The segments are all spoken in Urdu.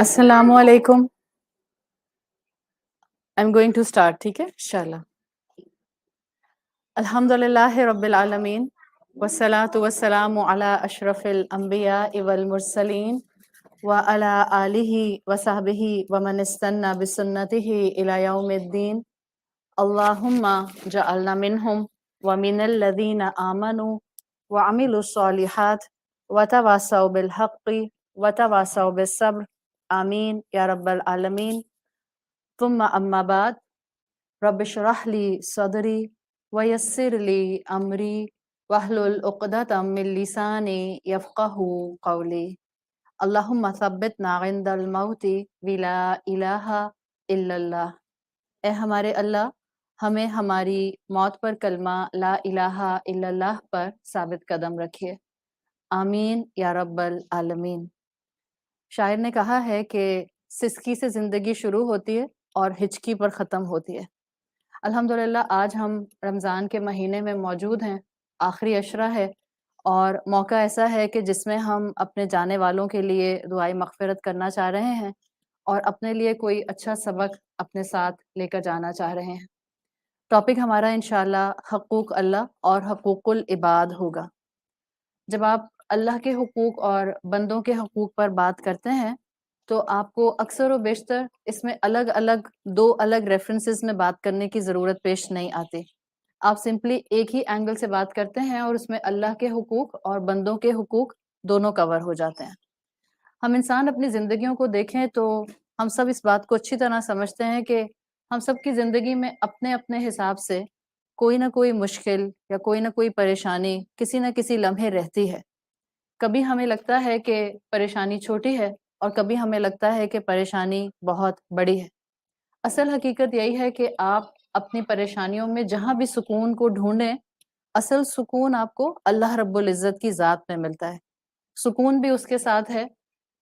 السلام علیکم. I'm going to start, ٹھیک ہے انشاءاللہ. الحمد للہ رب العالمین والصلاة والسلام علی اشرف الانبیاء والمرسلین وعلی آلہ وصحبہ ومن استنى بسنتہ الی یوم الدین. اللہم جعلنا منہم ومن الذین آمنوا وعملوا الصالحات وتواصوا بالحق وتواصوا بالصبر آمین یا رب العالمین. ثم اما بعد رب اشرح لی صدری ویسر لی امری واحلل عقدۃ من لسانی یفقهوا قولی. اللہم ثبتنا عند الموت ولا الہ الا اللہ. اے ہمارے اللہ ہمیں ہماری موت پر کلمہ لا الہ الا اللہ پر ثابت قدم رکھیے. آمین یا رب العالمین. شاعر نے کہا ہے کہ سسکی سے زندگی شروع ہوتی ہے اور ہچکی پر ختم ہوتی ہے. الحمدللہ آج ہم رمضان کے مہینے میں موجود ہیں. آخری عشرہ ہے اور موقع ایسا ہے کہ جس میں ہم اپنے جانے والوں کے لیے دعائے مغفرت کرنا چاہ رہے ہیں اور اپنے لیے کوئی اچھا سبق اپنے ساتھ لے کر جانا چاہ رہے ہیں. ٹاپک ہمارا انشاءاللہ حقوق اللہ اور حقوق العباد ہوگا. جب آپ اللہ کے حقوق اور بندوں کے حقوق پر بات کرتے ہیں تو آپ کو اکثر و بیشتر اس میں دو الگ ریفرنسز میں بات کرنے کی ضرورت پیش نہیں آتی. آپ سمپلی ایک ہی اینگل سے بات کرتے ہیں اور اس میں اللہ کے حقوق اور بندوں کے حقوق دونوں کور ہو جاتے ہیں. ہم انسان اپنی زندگیوں کو دیکھیں تو ہم سب اس بات کو اچھی طرح سمجھتے ہیں کہ ہم سب کی زندگی میں اپنے اپنے حساب سے کوئی نہ کوئی مشکل یا کوئی نہ کوئی پریشانی کسی نہ کسی لمحے رہتی ہے. کبھی ہمیں لگتا ہے کہ پریشانی چھوٹی ہے اور کبھی ہمیں لگتا ہے کہ پریشانی بہت بڑی ہے. اصل حقیقت یہی ہے کہ آپ اپنی پریشانیوں میں جہاں بھی سکون کو ڈھونڈیں اصل سکون آپ کو اللہ رب العزت کی ذات میں ملتا ہے. سکون بھی اس کے ساتھ ہے.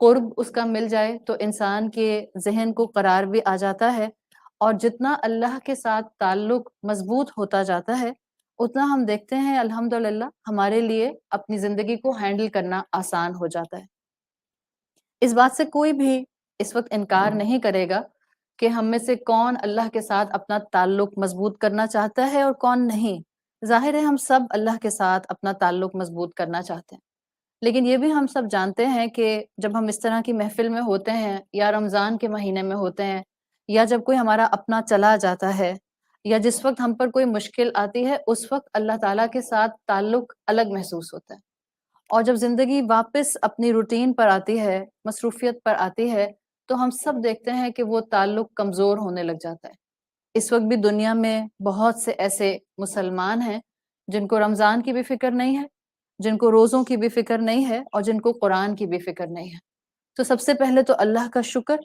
قرب اس کا مل جائے تو انسان کے ذہن کو قرار بھی آ جاتا ہے اور جتنا اللہ کے ساتھ تعلق مضبوط ہوتا جاتا ہے اتنا ہم دیکھتے ہیں الحمدللہ ہمارے لیے اپنی زندگی کو ہینڈل کرنا آسان ہو جاتا ہے. اس بات سے کوئی بھی اس وقت انکار نہیں کرے گا کہ ہم میں سے کون اللہ کے ساتھ اپنا تعلق مضبوط کرنا چاہتا ہے اور کون نہیں. ظاہر ہے ہم سب اللہ کے ساتھ اپنا تعلق مضبوط کرنا چاہتے ہیں، لیکن یہ بھی ہم سب جانتے ہیں کہ جب ہم اس طرح کی محفل میں ہوتے ہیں یا رمضان کے مہینے میں ہوتے ہیں یا جب کوئی ہمارا اپنا چلا جاتا ہے یا جس وقت ہم پر کوئی مشکل آتی ہے اس وقت اللہ تعالیٰ کے ساتھ تعلق الگ محسوس ہوتا ہے. اور جب زندگی واپس اپنی روٹین پر آتی ہے، مصروفیت پر آتی ہے تو ہم سب دیکھتے ہیں کہ وہ تعلق کمزور ہونے لگ جاتا ہے. اس وقت بھی دنیا میں بہت سے ایسے مسلمان ہیں جن کو رمضان کی بھی فکر نہیں ہے، جن کو روزوں کی بھی فکر نہیں ہے اور جن کو قرآن کی بھی فکر نہیں ہے. تو سب سے پہلے تو اللہ کا شکر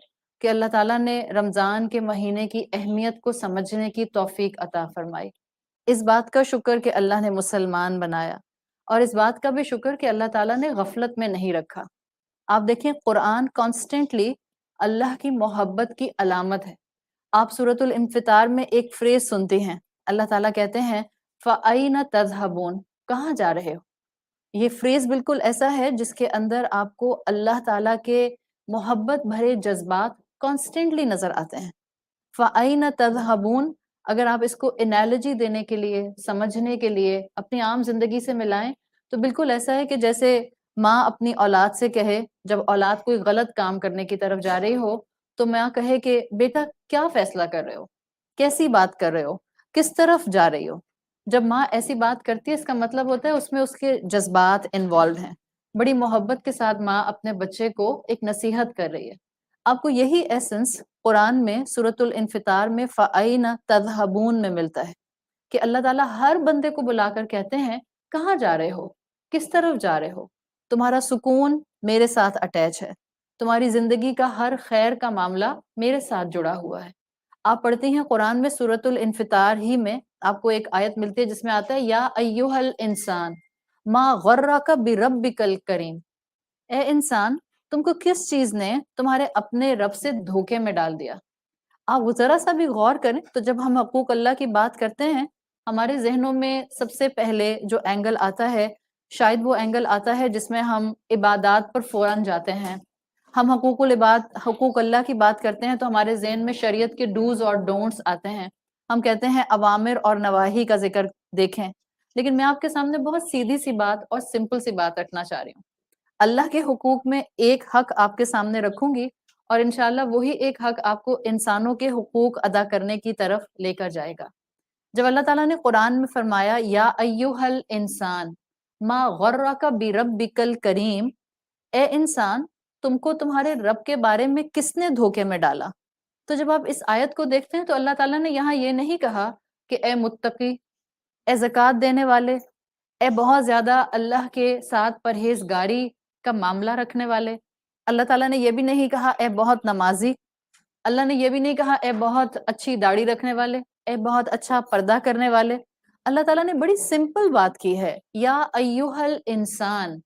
کہ اللہ تعالیٰ نے رمضان کے مہینے کی اہمیت کو سمجھنے کی توفیق عطا فرمائی. اس بات کا شکر کہ اللہ نے مسلمان بنایا اور اس بات کا بھی شکر کہ اللہ تعالیٰ نے غفلت میں نہیں رکھا. آپ دیکھیں قرآن کانسٹنٹلی اللہ کی محبت کی علامت ہے. آپ سورۃ الانفطار میں ایک فریز سنتی ہیں، اللہ تعالیٰ کہتے ہیں فَأَيْنَ تَذْهَبُونَ، کہاں جا رہے ہو. یہ فریز بالکل ایسا ہے جس کے اندر آپ کو اللہ تعالیٰ کے محبت بھرے جذبات کانسٹنٹلی نظر آتے ہیں. فَأَيْنَ تَذْهَبُونَ اگر آپ اس کو انالوجی دینے کے لیے، سمجھنے کے لیے اپنی عام زندگی سے ملائیں تو بالکل ایسا ہے کہ جیسے ماں اپنی اولاد سے کہے جب اولاد کوئی غلط کام کرنے کی طرف جا رہی ہو تو ماں کہے کہ بیٹا کیا فیصلہ کر رہے ہو، کیسی بات کر رہے ہو، کس طرف جا رہی ہو. جب ماں ایسی بات کرتی ہے اس کا مطلب ہوتا ہے اس میں اس کے جذبات انوالوڈ ہیں. بڑی محبت کے ساتھ ماں اپنے بچے کو ایک نصیحت کر رہی ہے. آپ کو یہی ایسنس قرآن میں سورۃ الانفطار میں فَأَيْنَ تَذْهَبُونَ میں ملتا ہے کہ اللہ تعالیٰ ہر بندے کو بلا کر کہتے ہیں کہاں جا رہے ہو، کس طرف جا رہے ہو. تمہارا سکون میرے ساتھ اٹیچ ہے، تمہاری زندگی کا ہر خیر کا معاملہ میرے ساتھ جڑا ہوا ہے. آپ پڑھتی ہیں قرآن میں سورۃ الانفطار ہی میں آپ کو ایک آیت ملتی ہے جس میں آتا ہے یا ایھا الانسان ما غرک بربک الکریم. اے انسان تم کو کس چیز نے تمہارے اپنے رب سے دھوکے میں ڈال دیا. آپ ذرا سا بھی غور کریں تو جب ہم حقوق اللہ کی بات کرتے ہیں ہمارے ذہنوں میں سب سے پہلے جو اینگل آتا ہے شاید وہ اینگل آتا ہے جس میں ہم عبادات پر فوراً جاتے ہیں. ہم حقوق اللہ کی بات کرتے ہیں تو ہمارے ذہن میں شریعت کے ڈوز اور ڈونٹس آتے ہیں. ہم کہتے ہیں اوامر اور نواہی کا ذکر دیکھیں. لیکن میں آپ کے سامنے بہت سیدھی سی بات اور سمپل سی بات رکھنا چاہ رہی ہوں. اللہ کے حقوق میں ایک حق آپ کے سامنے رکھوں گی اور انشاءاللہ وہی ایک حق آپ کو انسانوں کے حقوق ادا کرنے کی طرف لے کر جائے گا. جب اللہ تعالیٰ نے قرآن میں فرمایا یا ایوہ الانسان ما غرک بربک الکریم، اے انسان تم کو تمہارے رب کے بارے میں کس نے دھوکے میں ڈالا. تو جب آپ اس آیت کو دیکھتے ہیں تو اللہ تعالیٰ نے یہاں یہ نہیں کہا کہ اے متقی، اے زکوٰۃ دینے والے، اے بہت زیادہ اللہ کے ساتھ پرہیزگاری کا معاملہ رکھنے والے. اللہ تعالیٰ نے یہ بھی نہیں کہا اے بہت نمازی. اللہ نے یہ بھی نہیں کہا اے بہت اچھی داڑھی رکھنے والے، اے بہت اچھا پردہ کرنے والے. اللہ تعالیٰ نے بڑی سمپل بات کی ہے، یا ایوہ الانسان.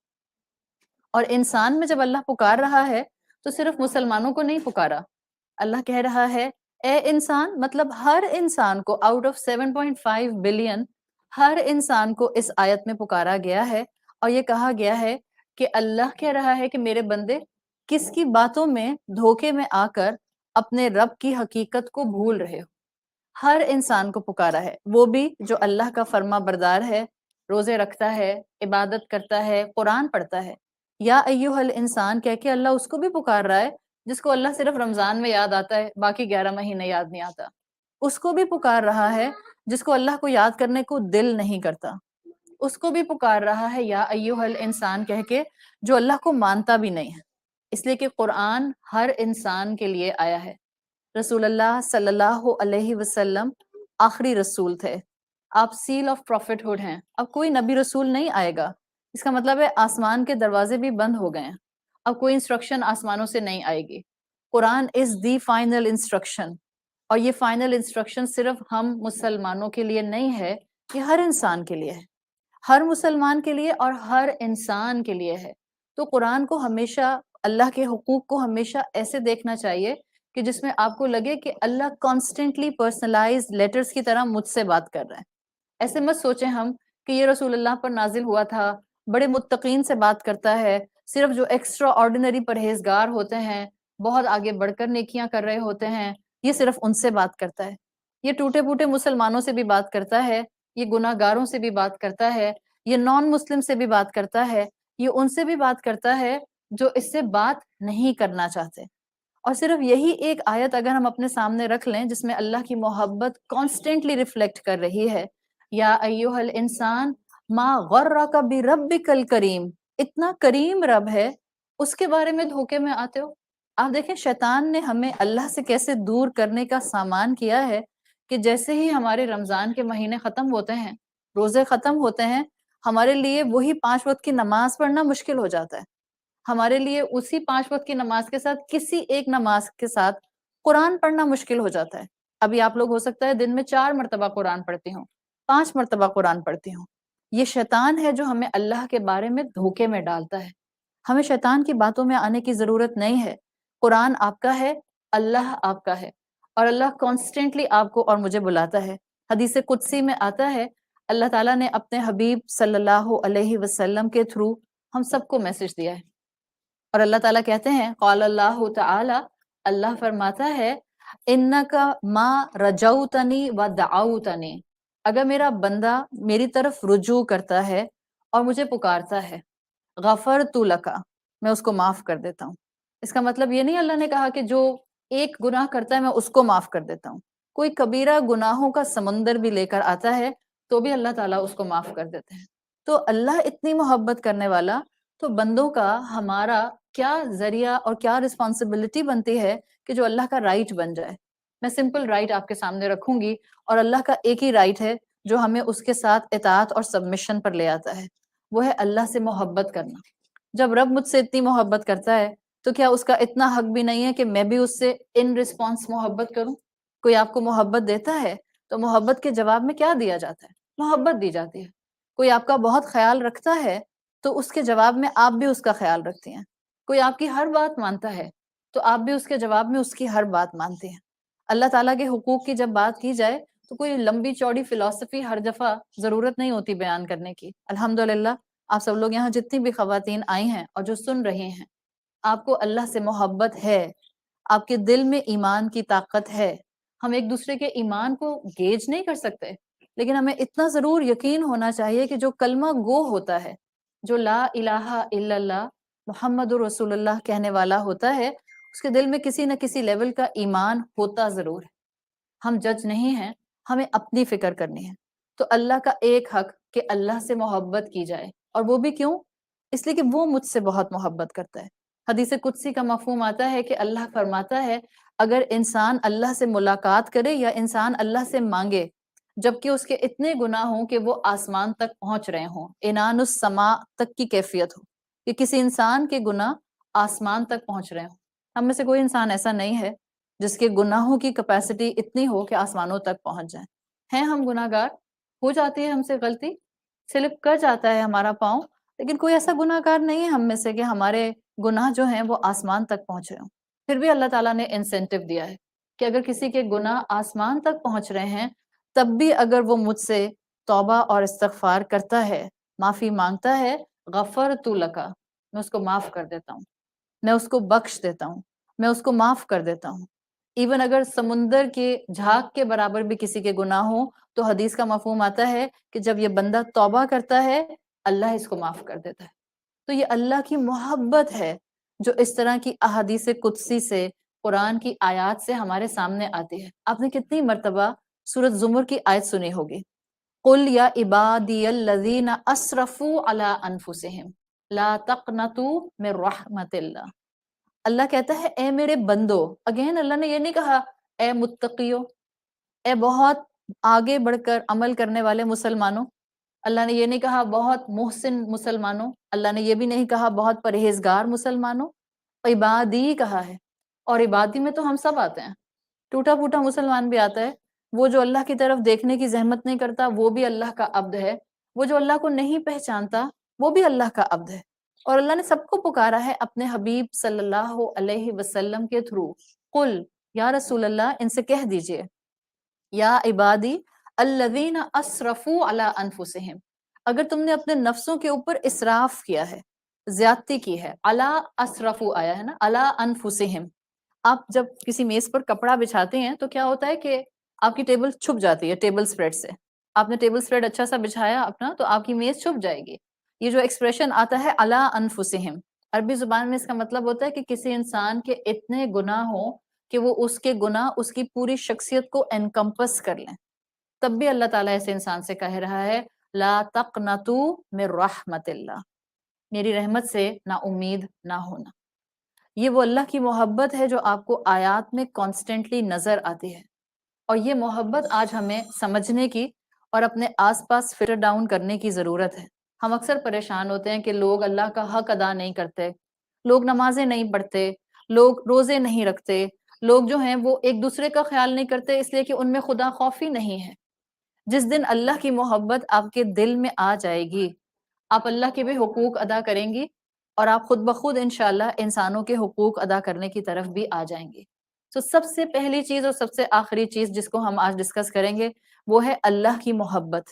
اور انسان میں جب اللہ پکار رہا ہے تو صرف مسلمانوں کو نہیں پکارا. اللہ کہہ رہا ہے اے انسان، مطلب ہر انسان کو آؤٹ آف 7.5 بلین ہر انسان کو اس آیت میں پکارا گیا ہے. اور یہ کہا گیا ہے کہ اللہ کہہ رہا ہے کہ میرے بندے کس کی باتوں میں دھوکے میں آ کر اپنے رب کی حقیقت کو بھول رہے ہو. ہر انسان کو پکارا ہے، وہ بھی جو اللہ کا فرما بردار ہے، روزے رکھتا ہے، عبادت کرتا ہے، قرآن پڑھتا ہے. یا ایوہ الانسان کہہ کے اللہ اس کو بھی پکار رہا ہے جس کو اللہ صرف رمضان میں یاد آتا ہے، باقی 11 مہینے یاد نہیں آتا. اس کو بھی پکار رہا ہے جس کو اللہ کو یاد کرنے کو دل نہیں کرتا. اس کو بھی پکار رہا ہے یا ایوہ الانسان کہہ کے جو اللہ کو مانتا بھی نہیں ہے. اس لیے کہ قرآن ہر انسان کے لیے آیا ہے. رسول اللہ صلی اللہ علیہ وسلم آخری رسول تھے. آپ سیل آف پروفٹ ہوڈ ہیں. اب کوئی نبی رسول نہیں آئے گا. اس کا مطلب ہے آسمان کے دروازے بھی بند ہو گئے ہیں. اب کوئی انسٹرکشن آسمانوں سے نہیں آئے گی. قرآن از دی فائنل انسٹرکشن. اور یہ فائنل انسٹرکشن صرف ہم مسلمانوں کے لیے نہیں ہے، یہ ہر انسان کے لیے ہے. ہر مسلمان کے لیے اور ہر انسان کے لیے ہے. تو قرآن کو ہمیشہ، اللہ کے حقوق کو ہمیشہ ایسے دیکھنا چاہیے کہ جس میں آپ کو لگے کہ اللہ کانسٹنٹلی پرسنلائز لیٹرز کی طرح مجھ سے بات کر رہے ہیں. ایسے مت سوچیں ہم کہ یہ رسول اللہ پر نازل ہوا تھا، بڑے متقین سے بات کرتا ہے، صرف جو ایکسٹرا آرڈینری پرہیزگار ہوتے ہیں، بہت آگے بڑھ کر نیکیاں کر رہے ہوتے ہیں، یہ صرف ان سے بات کرتا ہے. یہ ٹوٹے پھوٹے مسلمانوں سے بھی بات کرتا ہے، یہ گناہ گاروں سے بھی بات کرتا ہے، یہ نان مسلم سے بھی بات کرتا ہے، یہ ان سے بھی بات کرتا ہے جو اس سے بات نہیں کرنا چاہتے. اور صرف یہی ایک آیت اگر ہم اپنے سامنے رکھ لیں جس میں اللہ کی محبت کانسٹنٹلی ریفلیکٹ کر رہی ہے، یا ایوہ الانسان ما غرک بربک الکریم، اتنا کریم رب ہے، اس کے بارے میں دھوکے میں آتے ہو. آپ دیکھیں شیطان نے ہمیں اللہ سے کیسے دور کرنے کا سامان کیا ہے کہ جیسے ہی ہمارے رمضان کے مہینے ختم ہوتے ہیں، روزے ختم ہوتے ہیں، ہمارے لیے وہی 5 وقت کی نماز پڑھنا مشکل ہو جاتا ہے. ہمارے لیے اسی 5 وقت کی نماز کے ساتھ کسی ایک نماز کے ساتھ قرآن پڑھنا مشکل ہو جاتا ہے. ابھی آپ لوگ ہو سکتا ہے دن میں 4 مرتبہ قرآن پڑھتی ہوں، 5 مرتبہ قرآن پڑھتی ہوں. یہ شیطان ہے جو ہمیں اللہ کے بارے میں دھوکے میں ڈالتا ہے. ہمیں شیطان کی باتوں میں آنے کی ضرورت نہیں ہے. قرآن آپ کا ہے، اللہ آپ کا ہے، اور اللہ کانسٹنٹلی آپ کو اور مجھے بلاتا ہے. حدیث قدسی میں آتا ہے اللہ تعالیٰ نے اپنے حبیب صلی اللہ علیہ وسلم کے تھرو ہم سب کو میسج دیا ہے. اور اللہ تعالیٰ کہتے ہیں قال اللہ تعالی، اللہ فرماتا ہے انکا ما رجوتنی و دعوتنی، اگر میرا بندہ میری طرف رجوع کرتا ہے اور مجھے پکارتا ہے، غفرت لکا، میں اس کو معاف کر دیتا ہوں. اس کا مطلب یہ نہیں اللہ نے کہا کہ جو ایک گناہ کرتا ہے میں اس کو معاف کر دیتا ہوں. کوئی کبیرہ گناہوں کا سمندر بھی لے کر آتا ہے تو بھی اللہ تعالیٰ اس کو معاف کر دیتے ہیں. تو اللہ اتنی محبت کرنے والا، تو بندوں کا ہمارا کیا ذریعہ اور کیا رسپانسبلٹی بنتی ہے کہ جو اللہ کا رائٹ بن جائے. میں سمپل رائٹ آپ کے سامنے رکھوں گی، اور اللہ کا ایک ہی رائٹ ہے جو ہمیں اس کے ساتھ اطاعت اور سبمشن پر لے آتا ہے، وہ ہے اللہ سے محبت کرنا. جب رب مجھ سے اتنی محبت کرتا ہے تو کیا اس کا اتنا حق بھی نہیں ہے کہ میں بھی اس سے ان رسپانس محبت کروں؟ کوئی آپ کو محبت دیتا ہے تو محبت کے جواب میں کیا دیا جاتا ہے؟ محبت دی جاتی ہے. کوئی آپ کا بہت خیال رکھتا ہے تو اس کے جواب میں آپ بھی اس کا خیال رکھتی ہیں. کوئی آپ کی ہر بات مانتا ہے تو آپ بھی اس کے جواب میں اس کی ہر بات مانتے ہیں. اللہ تعالیٰ کے حقوق کی جب بات کی جائے تو کوئی لمبی چوڑی فلسفی ہر دفعہ ضرورت نہیں ہوتی بیان کرنے کی. الحمدللہ آپ سب لوگ یہاں جتنی بھی خواتین آئی ہیں اور جو سن رہی ہیں، آپ کو اللہ سے محبت ہے، آپ کے دل میں ایمان کی طاقت ہے. ہم ایک دوسرے کے ایمان کو گیج نہیں کر سکتے، لیکن ہمیں اتنا ضرور یقین ہونا چاہیے کہ جو کلمہ گو ہوتا ہے، جو لا الہ الا اللہ محمد رسول اللہ کہنے والا ہوتا ہے، اس کے دل میں کسی نہ کسی لیول کا ایمان ہوتا ضرور ہے. ہم جج نہیں ہیں، ہمیں اپنی فکر کرنی ہے. تو اللہ کا ایک حق کہ اللہ سے محبت کی جائے، اور وہ بھی کیوں؟ اس لیے کہ وہ مجھ سے بہت محبت کرتا ہے. حدیث قدسی کا مفہوم آتا ہے کہ اللہ فرماتا ہے اگر انسان اللہ سے ملاقات کرے یا انسان اللہ سے مانگے جبکہ اس کے اتنے گناہ ہوں کہ وہ آسمان تک پہنچ رہے ہوں، انان السماء تک کی کیفیت ہو کہ کسی انسان کے گناہ آسمان تک پہنچ رہے ہوں. ہم میں سے کوئی انسان ایسا نہیں ہے جس کے گناہوں کی کیپیسٹی اتنی ہو کہ آسمانوں تک پہنچ جائیں. ہیں ہم گناہ گار، ہو جاتی ہے ہم سے غلطی، سلپ کر جاتا ہے ہمارا پاؤں، لیکن کوئی ایسا گناہ گار نہیں ہے ہم میں سے کہ ہمارے گناہ جو ہیں وہ آسمان تک پہنچ رہے ہوں. پھر بھی اللہ تعالیٰ نے انسینٹیو دیا ہے کہ اگر کسی کے گناہ آسمان تک پہنچ رہے ہیں تب بھی اگر وہ مجھ سے توبہ اور استغفار کرتا ہے، معافی مانگتا ہے، غفرت لکا، میں اس کو معاف کر دیتا ہوں، میں اس کو بخش دیتا ہوں، میں اس کو معاف کر دیتا ہوں. ایون اگر سمندر کے جھاگ کے برابر بھی کسی کے گناہ ہوں تو حدیث کا مفہوم آتا ہے کہ جب یہ بندہ توبہ کرتا ہے اللہ اس کو معاف کر دیتا ہے. تو یہ اللہ کی محبت ہے جو اس طرح کی احادیث قدسی سے، قرآن کی آیات سے ہمارے سامنے آتی ہے. آپ نے کتنی مرتبہ سورۃ زمر کی آیت سنی ہوگی، قل یا عبادی الذین اسرفوا علی انفسہم لا تقنطوا من رحمت اللہ. اللہ کہتا ہے اے میرے بندو، اگین اللہ نے یہ نہیں کہا اے متقیو، اے بہت آگے بڑھ کر عمل کرنے والے مسلمانوں. اللہ نے یہ نہیں کہا بہت محسن مسلمانوں. اللہ نے یہ بھی نہیں کہا بہت پرہیزگار مسلمانوں. عبادی کہا ہے، اور عبادی میں تو ہم سب آتے ہیں. ٹوٹا پھوٹا مسلمان بھی آتا ہے، وہ جو اللہ کی طرف دیکھنے کی زحمت نہیں کرتا وہ بھی اللہ کا عبد ہے، وہ جو اللہ کو نہیں پہچانتا وہ بھی اللہ کا عبد ہے. اور اللہ نے سب کو پکارا ہے اپنے حبیب صلی اللہ علیہ وسلم کے تھرو. قل، یا رسول اللہ ان سے کہہ دیجئے، یا عبادی الذین اسرفوا علی انفسہم، اگر تم نے اپنے نفسوں کے اوپر اسراف کیا ہے، زیادتی کی ہے، علی اسرفوا آیا ہے نا، علی انفسہم. آپ جب کسی میز پر کپڑا بچھاتے ہیں تو کیا ہوتا ہے کہ آپ کی ٹیبل چھپ جاتی ہے ٹیبل سپریڈ سے. آپ نے ٹیبل سپریڈ اچھا سا بچھایا اپنا تو آپ کی میز چھپ جائے گی. یہ جو ایکسپریشن آتا ہے علی انفسہم، عربی زبان میں اس کا مطلب ہوتا ہے کہ کسی انسان کے اتنے گناہ ہوں کہ وہ اس کے گناہ اس کی پوری شخصیت کو انکمپس کر لیں. تب بھی اللہ تعالیٰ ایسے انسان سے کہہ رہا ہے لا تقنطوا من رحمت اللہ، میری رحمت سے نا امید نہ ہونا. یہ وہ اللہ کی محبت ہے جو آپ کو آیات میں کانسٹنٹلی نظر آتی ہے. اور یہ محبت آج ہمیں سمجھنے کی اور اپنے آس پاس فلٹر ڈاؤن کرنے کی ضرورت ہے. ہم اکثر پریشان ہوتے ہیں کہ لوگ اللہ کا حق ادا نہیں کرتے، لوگ نمازیں نہیں پڑھتے، لوگ روزے نہیں رکھتے، لوگ جو ہیں وہ ایک دوسرے کا خیال نہیں کرتے اس لیے کہ ان میں خدا خوفی نہیں ہے. جس دن اللہ کی محبت آپ کے دل میں آ جائے گی، آپ اللہ کے بھی حقوق ادا کریں گی اور آپ خود بخود انشاءاللہ انسانوں کے حقوق ادا کرنے کی طرف بھی آ جائیں گے. تو سب سے پہلی چیز اور سب سے آخری چیز جس کو ہم آج ڈسکس کریں گے وہ ہے اللہ کی محبت.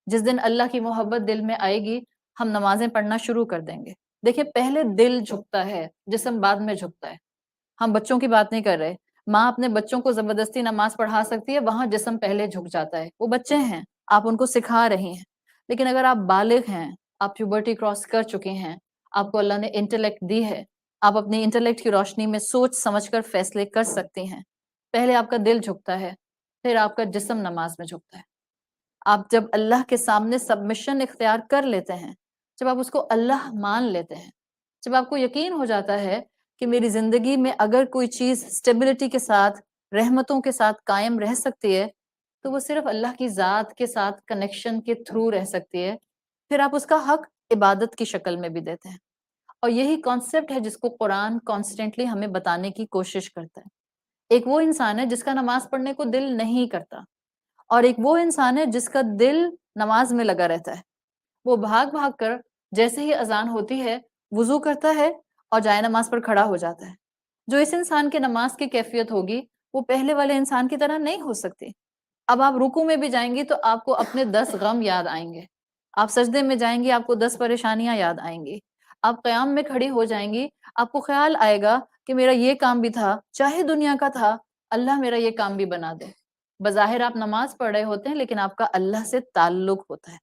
جس دن اللہ کی محبت دل میں آئے گی ہم نمازیں پڑھنا شروع کر دیں گے. دیکھیں پہلے دل جھکتا ہے، جسم بعد میں جھکتا ہے. ہم بچوں کی بات نہیں کر رہے. ماں اپنے بچوں کو زبردستی نماز پڑھا سکتی ہے، وہاں جسم پہلے جھک جاتا ہے. وہ بچے ہیں، آپ ان کو سکھا رہی ہیں. لیکن اگر آپ بالغ ہیں، آپ پیوبرٹی کراس کر چکے ہیں، آپ کو اللہ نے انٹلیکٹ دی ہے، آپ اپنی انٹلیکٹ کی روشنی میں سوچ سمجھ کر فیصلے کر سکتی ہیں. پہلے آپ کا دل جھکتا ہے، پھر آپ کا جسم نماز میں جھکتا ہے. آپ جب اللہ کے سامنے سبمیشن اختیار کر لیتے ہیں، جب آپ اس کو اللہ مان لیتے ہیں، جب آپ کو یقین ہو جاتا ہے کہ میری زندگی میں اگر کوئی چیز اسٹیبلٹی کے ساتھ، رحمتوں کے ساتھ قائم رہ سکتی ہے تو وہ صرف اللہ کی ذات کے ساتھ کنیکشن کے تھرو رہ سکتی ہے. پھر آپ اس کا حق عبادت کی شکل میں بھی دیتے ہیں. اور یہی کانسیپٹ ہے جس کو قرآن کانسٹنٹلی ہمیں بتانے کی کوشش کرتا ہے. ایک وہ انسان ہے جس کا نماز پڑھنے کو دل نہیں کرتا، اور ایک وہ انسان ہے جس کا دل نماز میں لگا رہتا ہے. وہ بھاگ بھاگ کر جیسے ہی اذان ہوتی ہے وضو کرتا ہے اور جائے نماز پر کھڑا ہو جاتا ہے. جو اس انسان کے نماز کی کیفیت ہوگی وہ پہلے والے انسان کی طرح نہیں ہو سکتی. اب آپ رکوع میں بھی جائیں گی تو آپ کو اپنے 10 غم یاد آئیں گے. آپ سجدے میں جائیں گی آپ کو 10 پریشانیاں یاد آئیں گی. آپ قیام میں کھڑی ہو جائیں گی آپ کو خیال آئے گا کہ میرا یہ کام بھی تھا، چاہے دنیا کا تھا، اللہ میرا یہ کام بھی بنا دے۔ بظاہر آپ نماز پڑھ رہے ہوتے ہیں لیکن آپ کا اللہ سے تعلق ہوتا ہے،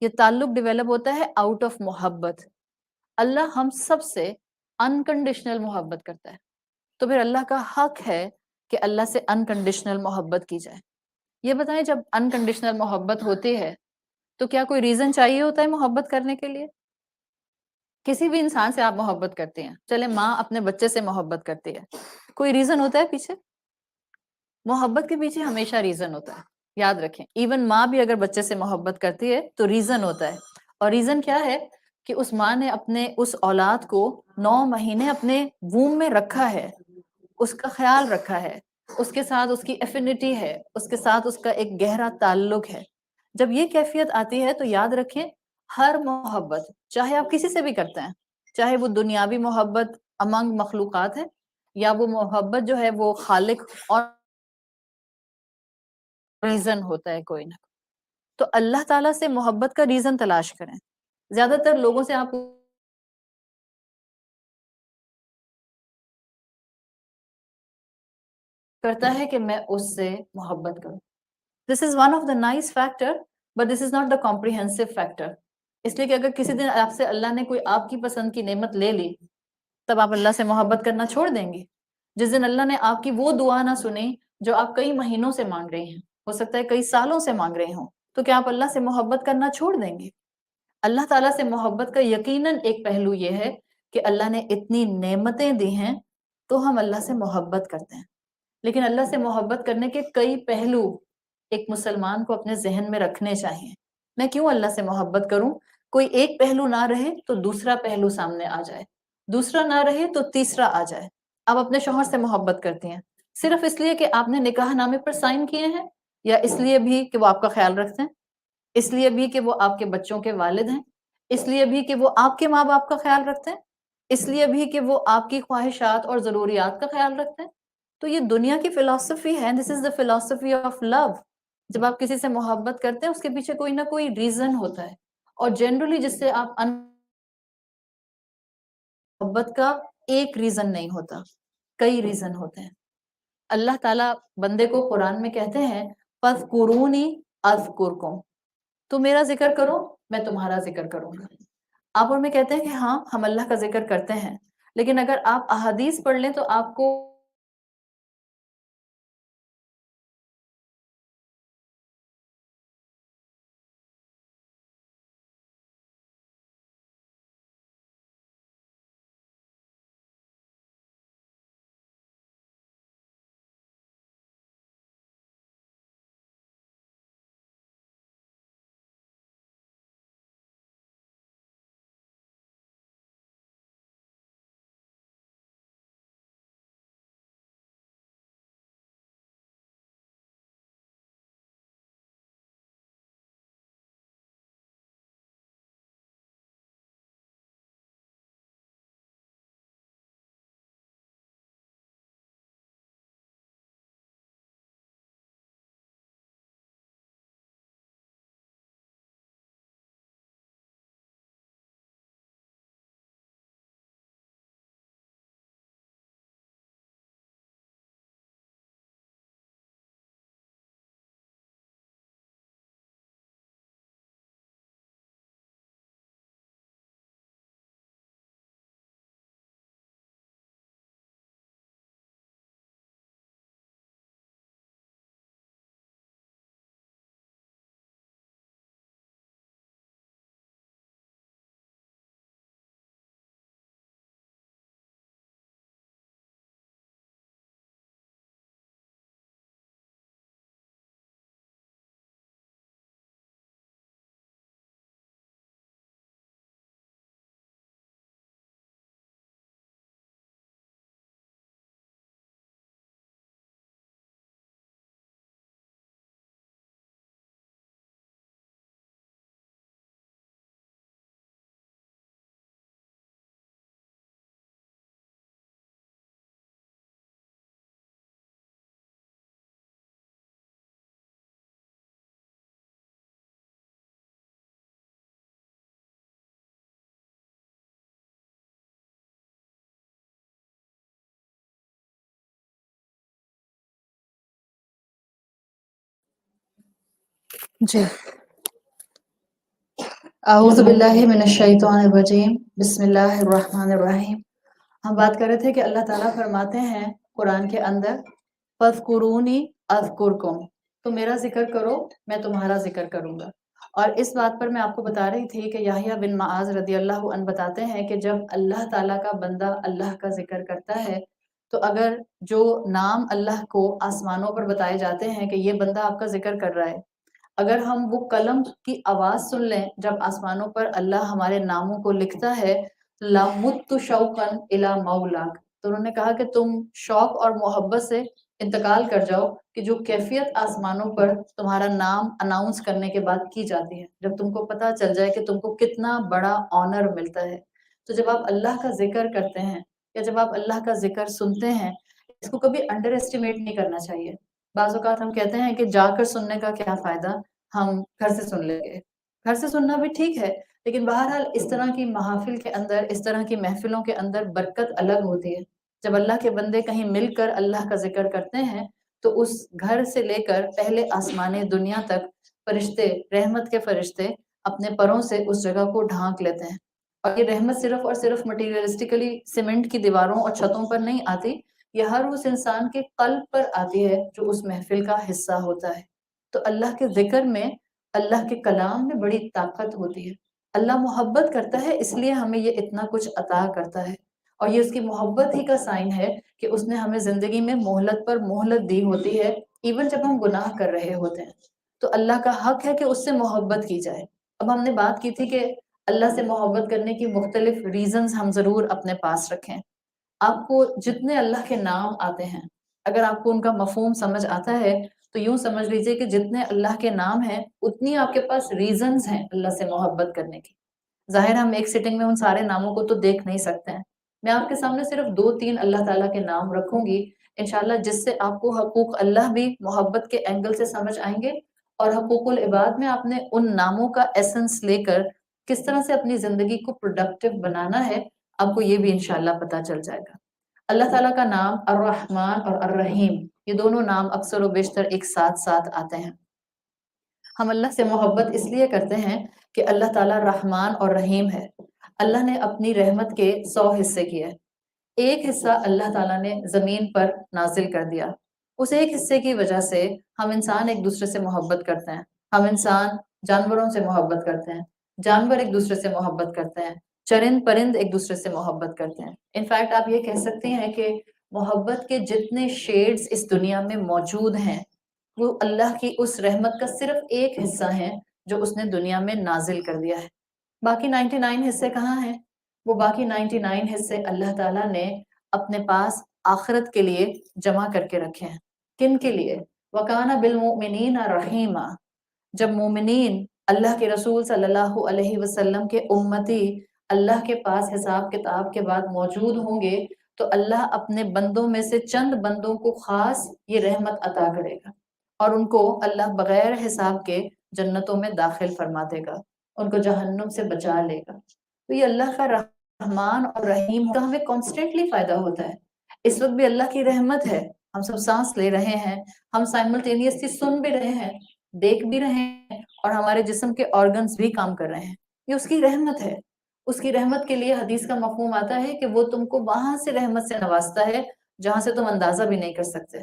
یہ تعلق ڈیولپ ہوتا ہے آؤٹ آف محبت۔ اللہ ہم سب سے انکنڈیشنل محبت کرتا ہے، تو پھر اللہ کا حق ہے کہ اللہ سے انکنڈیشنل محبت کی جائے۔ یہ بتائیں جب انکنڈیشنل محبت ہوتی ہے تو کیا کوئی ریزن چاہیے ہوتا ہے محبت کرنے کے لیے؟ کسی بھی انسان سے آپ محبت کرتے ہیں، چلے ماں اپنے بچے سے محبت کرتی ہے، کوئی ریزن ہوتا ہے پیچھے؟ محبت کے پیچھے ہمیشہ ریزن ہوتا ہے، یاد رکھیں۔ ایون ماں بھی اگر بچے سے محبت کرتی ہے تو ریزن ہوتا ہے، اور ریزن کیا ہے کہ اس ماں نے اپنے اس اولاد کو 9 مہینے اپنے ووم میں رکھا ہے، اس کا خیال رکھا ہے، اس کے ساتھ اس کی ایفینٹی ہے، اس کے ساتھ اس کا ایک گہرا تعلق ہے۔ جب یہ کیفیت آتی ہے تو یاد رکھیں ہر محبت، چاہے آپ کسی سے بھی کرتے ہیں، چاہے وہ دنیاوی محبت امنگ مخلوقات ہے یا وہ محبت جو ہے وہ خالق اور ریزن ہوتا ہے کوئی نہ، تو اللہ تعالیٰ سے محبت کا ریزن تلاش کریں۔ زیادہ تر لوگوں سے آپ کرتا ہے کہ میں اس سے محبت کروں۔ This is one of the nice factor but this is not the comprehensive factor, اس لیے کہ اگر کسی دن آپ سے اللہ نے کوئی آپ کی پسند کی نعمت لے لی تب آپ اللہ سے محبت کرنا چھوڑ دیں گے؟ جس دن اللہ نے آپ کی وہ دعا نہ سنی جو آپ کئی مہینوں سے مانگ رہی ہیں، ہو سکتا ہے کئی سالوں سے مانگ رہے ہوں، تو کیا آپ اللہ سے محبت کرنا چھوڑ دیں گے؟ اللہ تعالیٰ سے محبت کا یقیناً ایک پہلو یہ ہے کہ اللہ نے اتنی نعمتیں دی ہیں تو ہم اللہ سے محبت کرتے ہیں، لیکن اللہ سے محبت کرنے کے کئی پہلو ایک مسلمان کو اپنے ذہن میں رکھنے چاہیے۔ میں کیوں اللہ سے محبت کروں؟ کوئی ایک پہلو نہ رہے تو دوسرا پہلو سامنے آ جائے، دوسرا نہ رہے تو تیسرا آ جائے۔ آپ اپنے شوہر سے محبت کرتی ہیں صرف اس لیے کہ آپ نے نکاح نامے پر سائن کیے ہیں، یا اس لیے بھی کہ وہ آپ کا خیال رکھتے ہیں، اس لیے بھی کہ وہ آپ کے بچوں کے والد ہیں، اس لیے بھی کہ وہ آپ کے ماں باپ کا خیال رکھتے ہیں، اس لیے بھی کہ وہ آپ کی خواہشات اور ضروریات کا خیال رکھتے ہیں؟ تو یہ دنیا کی فلسفی ہے، دس از دا فلسفی آف لو۔ جب آپ کسی سے محبت کرتے ہیں اس کے پیچھے کوئی نہ کوئی ریزن ہوتا ہے، اور جنرلی جس سے آپ محبت کا ایک ریزن نہیں ہوتا، کئی ریزن ہوتے ہیں۔ اللہ تعالیٰ بندے کو قرآن میں کہتے ہیں فَاذْكُرُونِي أَذْكُرْكُمْ، تو میرا ذکر کرو میں تمہارا ذکر کروں گا۔ آپ اور میں کہتے ہیں کہ ہاں ہم اللہ کا ذکر کرتے ہیں، لیکن اگر آپ احادیث پڑھ لیں تو آپ کو جی اعوذ باللہ من الشیطان الرجیم بسم اللہ الرحمن الرحیم۔ ہم بات کر رہے تھے کہ اللہ تعالیٰ فرماتے ہیں قرآن کے اندر فَاذْكُرُونِي أَذْكُرْكُمْ، تو میرا ذکر کرو میں تمہارا ذکر کروں گا۔ اور اس بات پر میں آپ کو بتا رہی تھی کہ یحییٰ بن معاذ رضی اللہ عنہ بتاتے ہیں کہ جب اللہ تعالیٰ کا بندہ اللہ کا ذکر کرتا ہے تو اگر جو نام اللہ کو آسمانوں پر بتائے جاتے ہیں کہ یہ بندہ آپ کا ذکر کر رہا ہے، اگر ہم وہ قلم کی آواز سن لیں جب آسمانوں پر اللہ ہمارے ناموں کو لکھتا ہے لَمُتُّ شَوْقًا إِلَى مَوْلَاكَ، تو انہوں نے کہا کہ تم شوق اور محبت سے انتقال کر جاؤ کہ جو کیفیت آسمانوں پر تمہارا نام اناؤنس کرنے کے بعد کی جاتی ہے، جب تم کو پتہ چل جائے کہ تم کو کتنا بڑا آنر ملتا ہے۔ تو جب آپ اللہ کا ذکر کرتے ہیں یا جب آپ اللہ کا ذکر سنتے ہیں، اس کو کبھی انڈر ایسٹیمیٹ نہیں کرنا چاہیے۔ بعض اوقات ہم کہتے ہیں کہ جا کر سننے کا کیا فائدہ، ہم گھر سے سن لیں گے۔ گھر سے سننا بھی ٹھیک ہے، لیکن بہرحال اس طرح کی محافل کے اندر، اس طرح کی محفلوں کے اندر برکت الگ ہوتی ہے۔ جب اللہ کے بندے کہیں مل کر اللہ کا ذکر کرتے ہیں تو اس گھر سے لے کر پہلے آسمان دنیا تک فرشتے، رحمت کے فرشتے اپنے پروں سے اس جگہ کو ڈھانک لیتے ہیں۔ اور یہ رحمت صرف اور صرف مٹیریلسٹیکلی سیمنٹ کی دیواروں اور چھتوں پر نہیں آتی، یہ ہر اس انسان کے قلب پر آتی ہے جو اس محفل کا حصہ ہوتا ہے۔ تو اللہ کے ذکر میں، اللہ کے کلام میں بڑی طاقت ہوتی ہے۔ اللہ محبت کرتا ہے، اس لیے ہمیں یہ اتنا کچھ عطا کرتا ہے، اور یہ اس کی محبت ہی کا سائن ہے کہ اس نے ہمیں زندگی میں مہلت پر مہلت دی ہوتی ہے، ایون جب ہم گناہ کر رہے ہوتے ہیں تو اللہ کا حق ہے کہ اس سے محبت کی جائے۔ اب ہم نے بات کی تھی کہ اللہ سے محبت کرنے کی مختلف ریزنز ہم ضرور اپنے پاس رکھیں۔ آپ کو جتنے اللہ کے نام آتے ہیں، اگر آپ کو ان کا مفہوم سمجھ آتا ہے تو یوں سمجھ لیجئے کہ جتنے اللہ کے نام ہیں اتنی آپ کے پاس ریزنز ہیں اللہ سے محبت کرنے کی۔ ظاہر ہم ایک سٹنگ میں ان سارے ناموں کو تو دیکھ نہیں سکتے ہیں۔ میں آپ کے سامنے صرف 2-3 اللہ تعالیٰ کے نام رکھوں گی انشاءاللہ، جس سے آپ کو حقوق اللہ بھی محبت کے اینگل سے سمجھ آئیں گے، اور حقوق العباد میں آپ نے ان ناموں کا ایسنس لے کر کس طرح سے اپنی زندگی کو پروڈکٹیو بنانا ہے، آپ کو یہ بھی انشاءاللہ پتہ چل جائے گا۔ اللہ تعالیٰ کا نام الرحمن اور الرحیم، یہ دونوں نام اکثر و بیشتر ایک ساتھ ساتھ آتے ہیں۔ ہم اللہ سے محبت اس لیے کرتے ہیں کہ اللہ تعالیٰ رحمان اور رحیم ہے۔ اللہ نے اپنی رحمت کے 100 حصے کیے، ایک حصہ اللہ تعالیٰ نے زمین پر نازل کر دیا۔ اس ایک حصے کی وجہ سے ہم انسان ایک دوسرے سے محبت کرتے ہیں، ہم انسان جانوروں سے محبت کرتے ہیں، جانور ایک دوسرے سے محبت کرتے ہیں، چرند پرند ایک دوسرے سے محبت کرتے ہیں۔ انفیکٹ آپ یہ کہہ سکتے ہیں کہ محبت کے جتنے شیڈز اس دنیا میں موجود ہیں وہ اللہ کی اس رحمت کا صرف ایک حصہ ہے جو اس نے دنیا میں نازل کر دیا ہے۔ باقی 99 حصے کہاں ہیں؟ وہ باقی 99 حصے اللہ تعالیٰ نے اپنے پاس آخرت کے لیے جمع کر کے رکھے ہیں۔ کن کے لیے؟ وَكَانَ بِالْمُؤْمِنِينَ رَحِيمًا، جب مومنین اللہ کے رسول صلی اللہ علیہ وسلم کے امتی اللہ کے پاس حساب کتاب کے بعد موجود ہوں گے تو اللہ اپنے بندوں میں سے چند بندوں کو خاص یہ رحمت عطا کرے گا، اور ان کو اللہ بغیر حساب کے جنتوں میں داخل فرما دے گا، ان کو جہنم سے بچا لے گا۔ تو یہ اللہ کا رحمان اور رحیم کا ہمیں کانسٹنٹلی فائدہ ہوتا ہے۔ اس وقت بھی اللہ کی رحمت ہے، ہم سب سانس لے رہے ہیں، ہم سائملٹینیسلی سن بھی رہے ہیں، دیکھ بھی رہے ہیں، اور ہمارے جسم کے آرگنز بھی کام کر رہے ہیں۔ یہ اس کی رحمت ہے۔ اس کی رحمت کے لیے حدیث کا مفہوم آتا ہے کہ وہ تم کو وہاں سے رحمت سے نوازتا ہے جہاں سے تم اندازہ بھی نہیں کر سکتے۔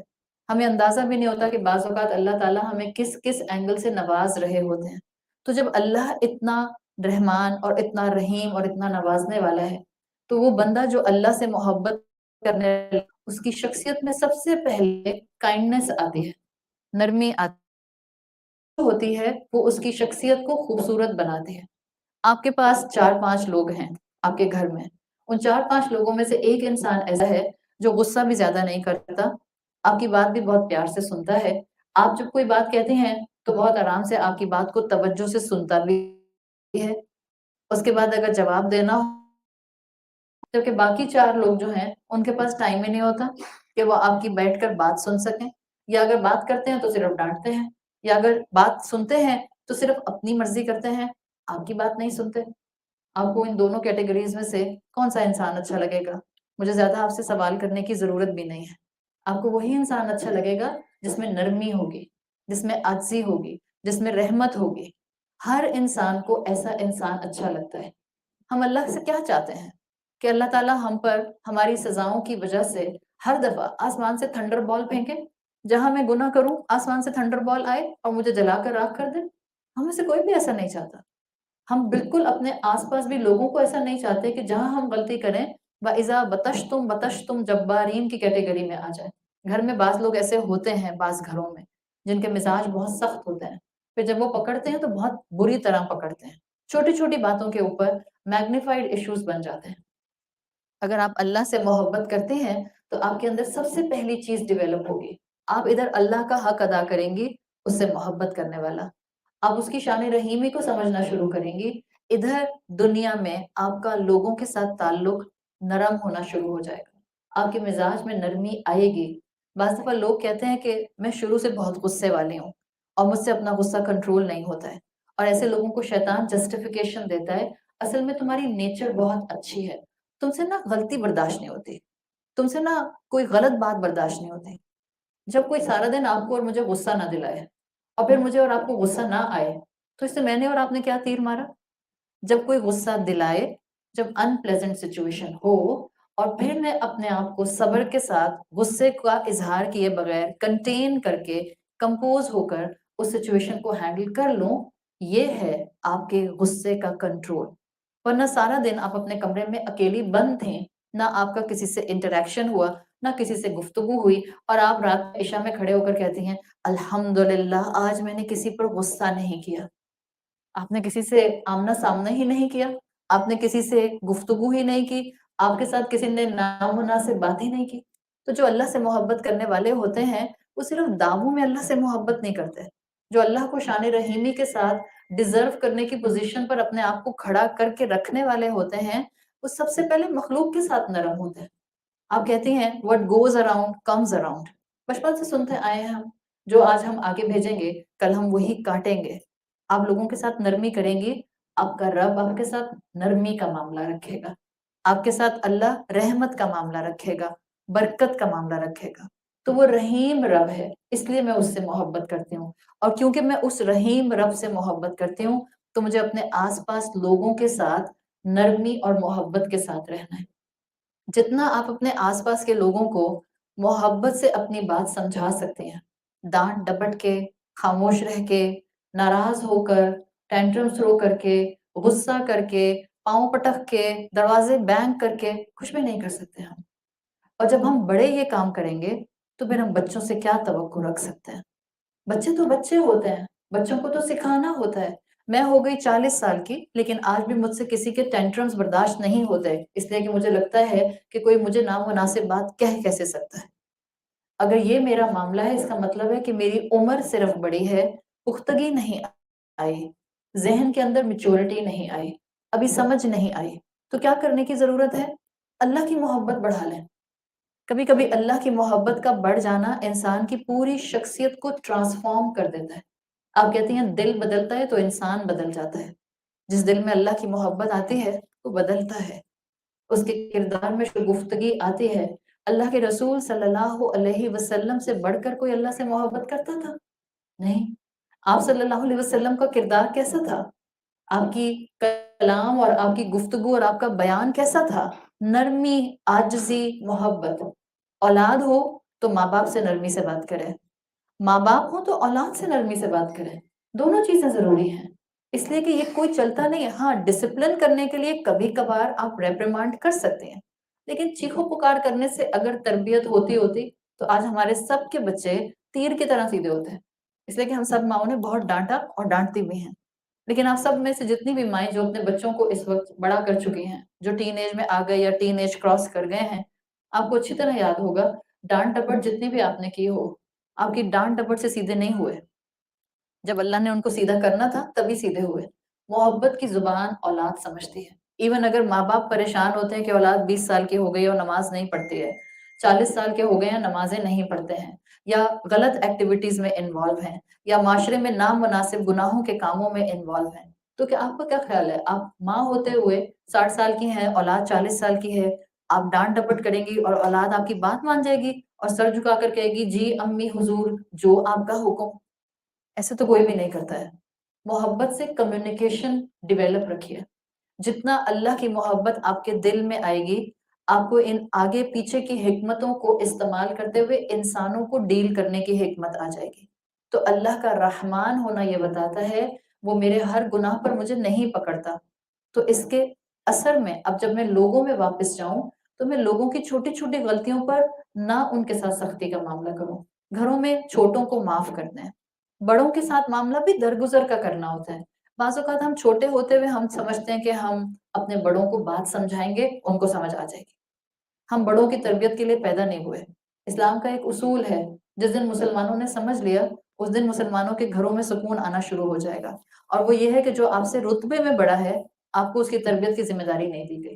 ہمیں اندازہ بھی نہیں ہوتا کہ بعض اوقات اللہ تعالیٰ ہمیں کس کس اینگل سے نواز رہے ہوتے ہیں۔ تو جب اللہ اتنا رحمان اور اتنا رحیم اور اتنا نوازنے والا ہے تو وہ بندہ جو اللہ سے محبت کرنے اس کی شخصیت میں سب سے پہلے کائنڈنس آتی ہے، نرمی آتی ہوتی ہے، وہ اس کی شخصیت کو خوبصورت بناتی ہے۔ آپ کے پاس 4-5 لوگ ہیں آپ کے گھر میں، ان 4-5 لوگوں میں سے ایک انسان ایسا ہے جو غصہ بھی زیادہ نہیں کرتا، آپ کی بات بھی بہت پیار سے سنتا ہے، آپ جب کوئی بات کہتے ہیں تو بہت آرام سے آپ کی بات کو توجہ سے سنتا بھی ہے، اس کے بعد اگر جواب دینا ہو، جبکہ باقی 4 لوگ جو ہیں ان کے پاس ٹائم ہی نہیں ہوتا کہ وہ آپ کی بیٹھ کر بات سن سکیں، یا اگر بات کرتے ہیں تو صرف ڈانٹتے ہیں، یا اگر بات سنتے ہیں تو صرف اپنی مرضی کرتے ہیں، آپ کی بات نہیں سنتے۔ آپ کو ان دونوں کیٹیگریز میں سے کون سا انسان اچھا لگے گا؟ مجھے زیادہ آپ سے سوال کرنے کی ضرورت بھی نہیں ہے۔ آپ کو وہی انسان اچھا لگے گا جس میں نرمی ہوگی، جس میں عاجزی ہوگی، جس میں رحمت ہوگی. ہر انسان کو ایسا انسان اچھا لگتا ہے. ہم اللہ سے کیا چاہتے ہیں کہ اللہ تعالیٰ ہم پر ہماری سزاؤں کی وجہ سے ہر دفعہ آسمان سے تھنڈر بال پھینکے. جہاں میں گناہ کروں آسمان سے تھنڈر بال آئے اور مجھے جلا کر راکھ کر دے. ہم میں سے کوئی بھی ایسا نہیں چاہتا. ہم بالکل اپنے آس پاس بھی لوگوں کو ایسا نہیں چاہتے کہ جہاں ہم غلطی کریں وَإِذَا بَطَشْتُمْ بَطَشْتُمْ جَبَّارِينَ کی کیٹیگری میں آ جائے. گھر میں بعض لوگ ایسے ہوتے ہیں بعض گھروں میں جن کے مزاج بہت سخت ہوتے ہیں. پھر جب وہ پکڑتے ہیں تو بہت بری طرح پکڑتے ہیں. چھوٹی چھوٹی باتوں کے اوپر میگنیفائڈ ایشوز بن جاتے ہیں. اگر آپ اللہ سے محبت کرتے ہیں تو آپ کے اندر سب سے پہلی چیز ڈیولپ ہوگی. آپ ادھر اللہ کا حق ادا کریں گی اس سے محبت کرنے والا. آپ اس کی شان رحیمی کو سمجھنا شروع کریں گی. ادھر دنیا میں آپ کا لوگوں کے ساتھ تعلق نرم ہونا شروع ہو جائے گا. آپ کے مزاج میں نرمی آئے گی. بعض دفعہ لوگ کہتے ہیں کہ میں شروع سے بہت غصے والی ہوں اور مجھ سے اپنا غصہ کنٹرول نہیں ہوتا ہے. اور ایسے لوگوں کو شیطان جسٹیفیکیشن دیتا ہے اصل میں تمہاری نیچر بہت اچھی ہے. تم سے نا غلطی برداشت نہیں ہوتی. تم سے نا کوئی غلط بات برداشت نہیں ہوتی. جب کوئی سارا دن آپ کو اور مجھے غصہ نہ دلائے اور پھر مجھے اور آپ کو غصہ نہ آئے تو اس سے میں نے اور آپ نے کیا تیر مارا. جب کوئی غصہ دلائے, جب ان پلیزنٹ سچویشن ہو اور پھر میں اپنے آپ کو صبر کے ساتھ غصے کا اظہار کیے بغیر کنٹین کر کے کمپوز ہو کر اس سچویشن کو ہینڈل کر لوں, یہ ہے آپ کے غصے کا کنٹرول. ورنہ سارا دن آپ اپنے کمرے میں اکیلی بند تھے, نہ آپ کا کسی سے انٹریکشن ہوا, نہ کسی سے گفتگو ہوئی, اور آپ رات عشاء میں کھڑے ہو کر کہتی ہیں الحمدللہ آج میں نے کسی پر غصہ نہیں کیا. آپ نے کسی سے آمنا سامنا ہی نہیں کیا, آپ نے کسی سے گفتگو ہی نہیں کی, آپ کے ساتھ کسی نے نامناسب بات ہی نہیں کی. تو جو اللہ سے محبت کرنے والے ہوتے ہیں وہ صرف دعووں میں اللہ سے محبت نہیں کرتے. جو اللہ کو شان رحیمی کے ساتھ ڈیزرو کرنے کی پوزیشن پر اپنے آپ کو کھڑا کر کے رکھنے والے ہوتے ہیں وہ سب سے پہلے مخلوق کے ساتھ نرم ہوتے ہیں. آپ کہتی ہیں what goes around comes around. بچپن سے سنتے آئے ہیں ہم, جو آج ہم آگے بھیجیں گے کل ہم وہی کاٹیں گے. آپ لوگوں کے ساتھ نرمی کریں گی, آپ کا رب آپ کے ساتھ نرمی کا معاملہ رکھے گا. آپ کے ساتھ اللہ رحمت کا معاملہ رکھے گا, برکت کا معاملہ رکھے گا. تو وہ رحیم رب ہے, اس لیے میں اس سے محبت کرتی ہوں. اور کیونکہ میں اس رحیم رب سے محبت کرتی ہوں تو مجھے اپنے آس پاس لوگوں کے ساتھ نرمی اور محبت کے ساتھ رہنا ہے. جتنا آپ اپنے آس پاس کے لوگوں کو محبت سے اپنی بات سمجھا سکتے ہیں, ڈانٹ ڈپٹ کے, خاموش رہ کے, ناراض ہو کر, ٹینٹرم تھرو کر کے, غصہ کر کے, پاؤں پٹک کے, دروازے بینگ کر کے کچھ بھی نہیں کر سکتے ہم. اور جب ہم بڑے یہ کام کریں گے تو پھر ہم بچوں سے کیا توقع رکھ سکتے ہیں. بچے تو بچے ہوتے ہیں, بچوں کو تو سکھانا ہوتا ہے. میں ہو گئی 40 سال کی لیکن آج بھی مجھ سے کسی کے ٹینٹرمز برداشت نہیں ہوتے, اس لیے کہ مجھے لگتا ہے کہ کوئی مجھے نامناسب بات کہہ کیسے سکتا ہے. اگر یہ میرا معاملہ ہے اس کا مطلب ہے کہ میری عمر صرف بڑی ہے, پختگی نہیں آئی, ذہن کے اندر میچورٹی نہیں آئی, ابھی سمجھ نہیں آئی. تو کیا کرنے کی ضرورت ہے؟ اللہ کی محبت بڑھا لیں. کبھی کبھی اللہ کی محبت کا بڑھ جانا انسان کی پوری شخصیت کو ٹرانسفارم کر دیتا ہے. آپ کہتی ہیں دل بدلتا ہے تو انسان بدل جاتا ہے. جس دل میں اللہ کی محبت آتی ہے وہ بدلتا ہے. اس کے کردار میں شگفتگی آتی ہے. اللہ کے رسول صلی اللہ علیہ وسلم سے بڑھ کر کوئی اللہ سے محبت کرتا تھا؟ نہیں. آپ صلی اللہ علیہ وسلم کا کردار کیسا تھا؟ آپ کی کلام اور آپ کی گفتگو اور آپ کا بیان کیسا تھا؟ نرمی, عاجزی, محبت. اولاد ہو تو ماں باپ سے نرمی سے بات کریں, ماں باپ ہو تو اولاد سے نرمی سے بات کریں. دونوں چیزیں ضروری ہیں, اس لیے کہ یہ کوئی چلتا نہیں ہے. ہاں ڈسپلن کرنے کے لیے کبھی کبھار آپ ریپریمانڈ کر سکتے ہیں, لیکن چیخو پکار کرنے سے اگر تربیت ہوتی تو آج ہمارے سب کے بچے تیر کی طرح سیدھے ہوتے ہیں. اس لیے کہ ہم سب ماؤں نے بہت ڈانٹا اور ڈانٹتی بھی ہیں. لیکن آپ سب میں سے جتنی بھی مائیں جو اپنے بچوں کو اس وقت بڑا کر چکی ہیں, جو ٹین ایج میں آ گئے یا ٹین ایج کراس کر گئے ہیں, آپ کو اچھی طرح یاد ہوگا ڈانٹ ڈپٹ جتنی بھی آپ نے کی ہو, آپ کی ڈانٹ ڈپٹ سے سیدھے نہیں ہوئے. جب اللہ نے ان کو سیدھا کرنا تھا تبھی سیدھے ہوئے. محبت کی زبان اولاد سمجھتی ہے. ایون اگر ماں باپ پریشان ہوتے ہیں کہ اولاد 20 سال کی ہو گئی اور نماز نہیں پڑھتی ہے, 40 سال کے ہو گئے ہیں نمازیں نہیں پڑھتے ہیں, یا غلط ایکٹیویٹیز میں انوالو ہیں, یا معاشرے میں نامناسب گناہوں کے کاموں میں انوالو ہیں, تو کیا آپ کا کیا خیال ہے؟ آپ ماں ہوتے ہوئے 60 سال کی ہیں, اولاد 40 سال کی ہے, آپ ڈانٹ ڈپٹ کریں گی اور اولاد آپ کی بات مان جائے گی اور سر جھکا کر کہے گی جی امی حضور جو آپ کا حکم. ایسے تو کوئی بھی نہیں کرتا ہے. محبت سے کمیونیکیشن ڈیولپ رکھیے. جتنا اللہ کی محبت آپ کے دل میں آئے گی، آپ کو ان آگے پیچھے کی حکمتوں کو استعمال کرتے ہوئے انسانوں کو ڈیل کرنے کی حکمت آ جائے گی. تو اللہ کا رحمان ہونا یہ بتاتا ہے وہ میرے ہر گناہ پر مجھے نہیں پکڑتا. تو اس کے اثر میں اب جب میں لوگوں میں واپس جاؤں تو میں لوگوں کی چھوٹی چھوٹی غلطیوں پر نہ ان کے ساتھ سختی کا معاملہ کروں. گھروں میں چھوٹوں کو معاف کرنا ہے، بڑوں کے ساتھ معاملہ بھی درگزر کا کرنا ہوتا ہے. بعض اوقات ہم چھوٹے ہوتے ہوئے ہم سمجھتے ہیں کہ ہم اپنے بڑوں کو بات سمجھائیں گے، ان کو سمجھ آ جائے گی. ہم بڑوں کی تربیت کے لیے پیدا نہیں ہوئے. اسلام کا ایک اصول ہے، جس دن مسلمانوں نے سمجھ لیا اس دن مسلمانوں کے گھروں میں سکون آنا شروع ہو جائے گا. اور وہ یہ ہے کہ جو آپ سے رتبے میں بڑا ہے آپ کو اس کی تربیت کی ذمہ داری نہیں دی گئی.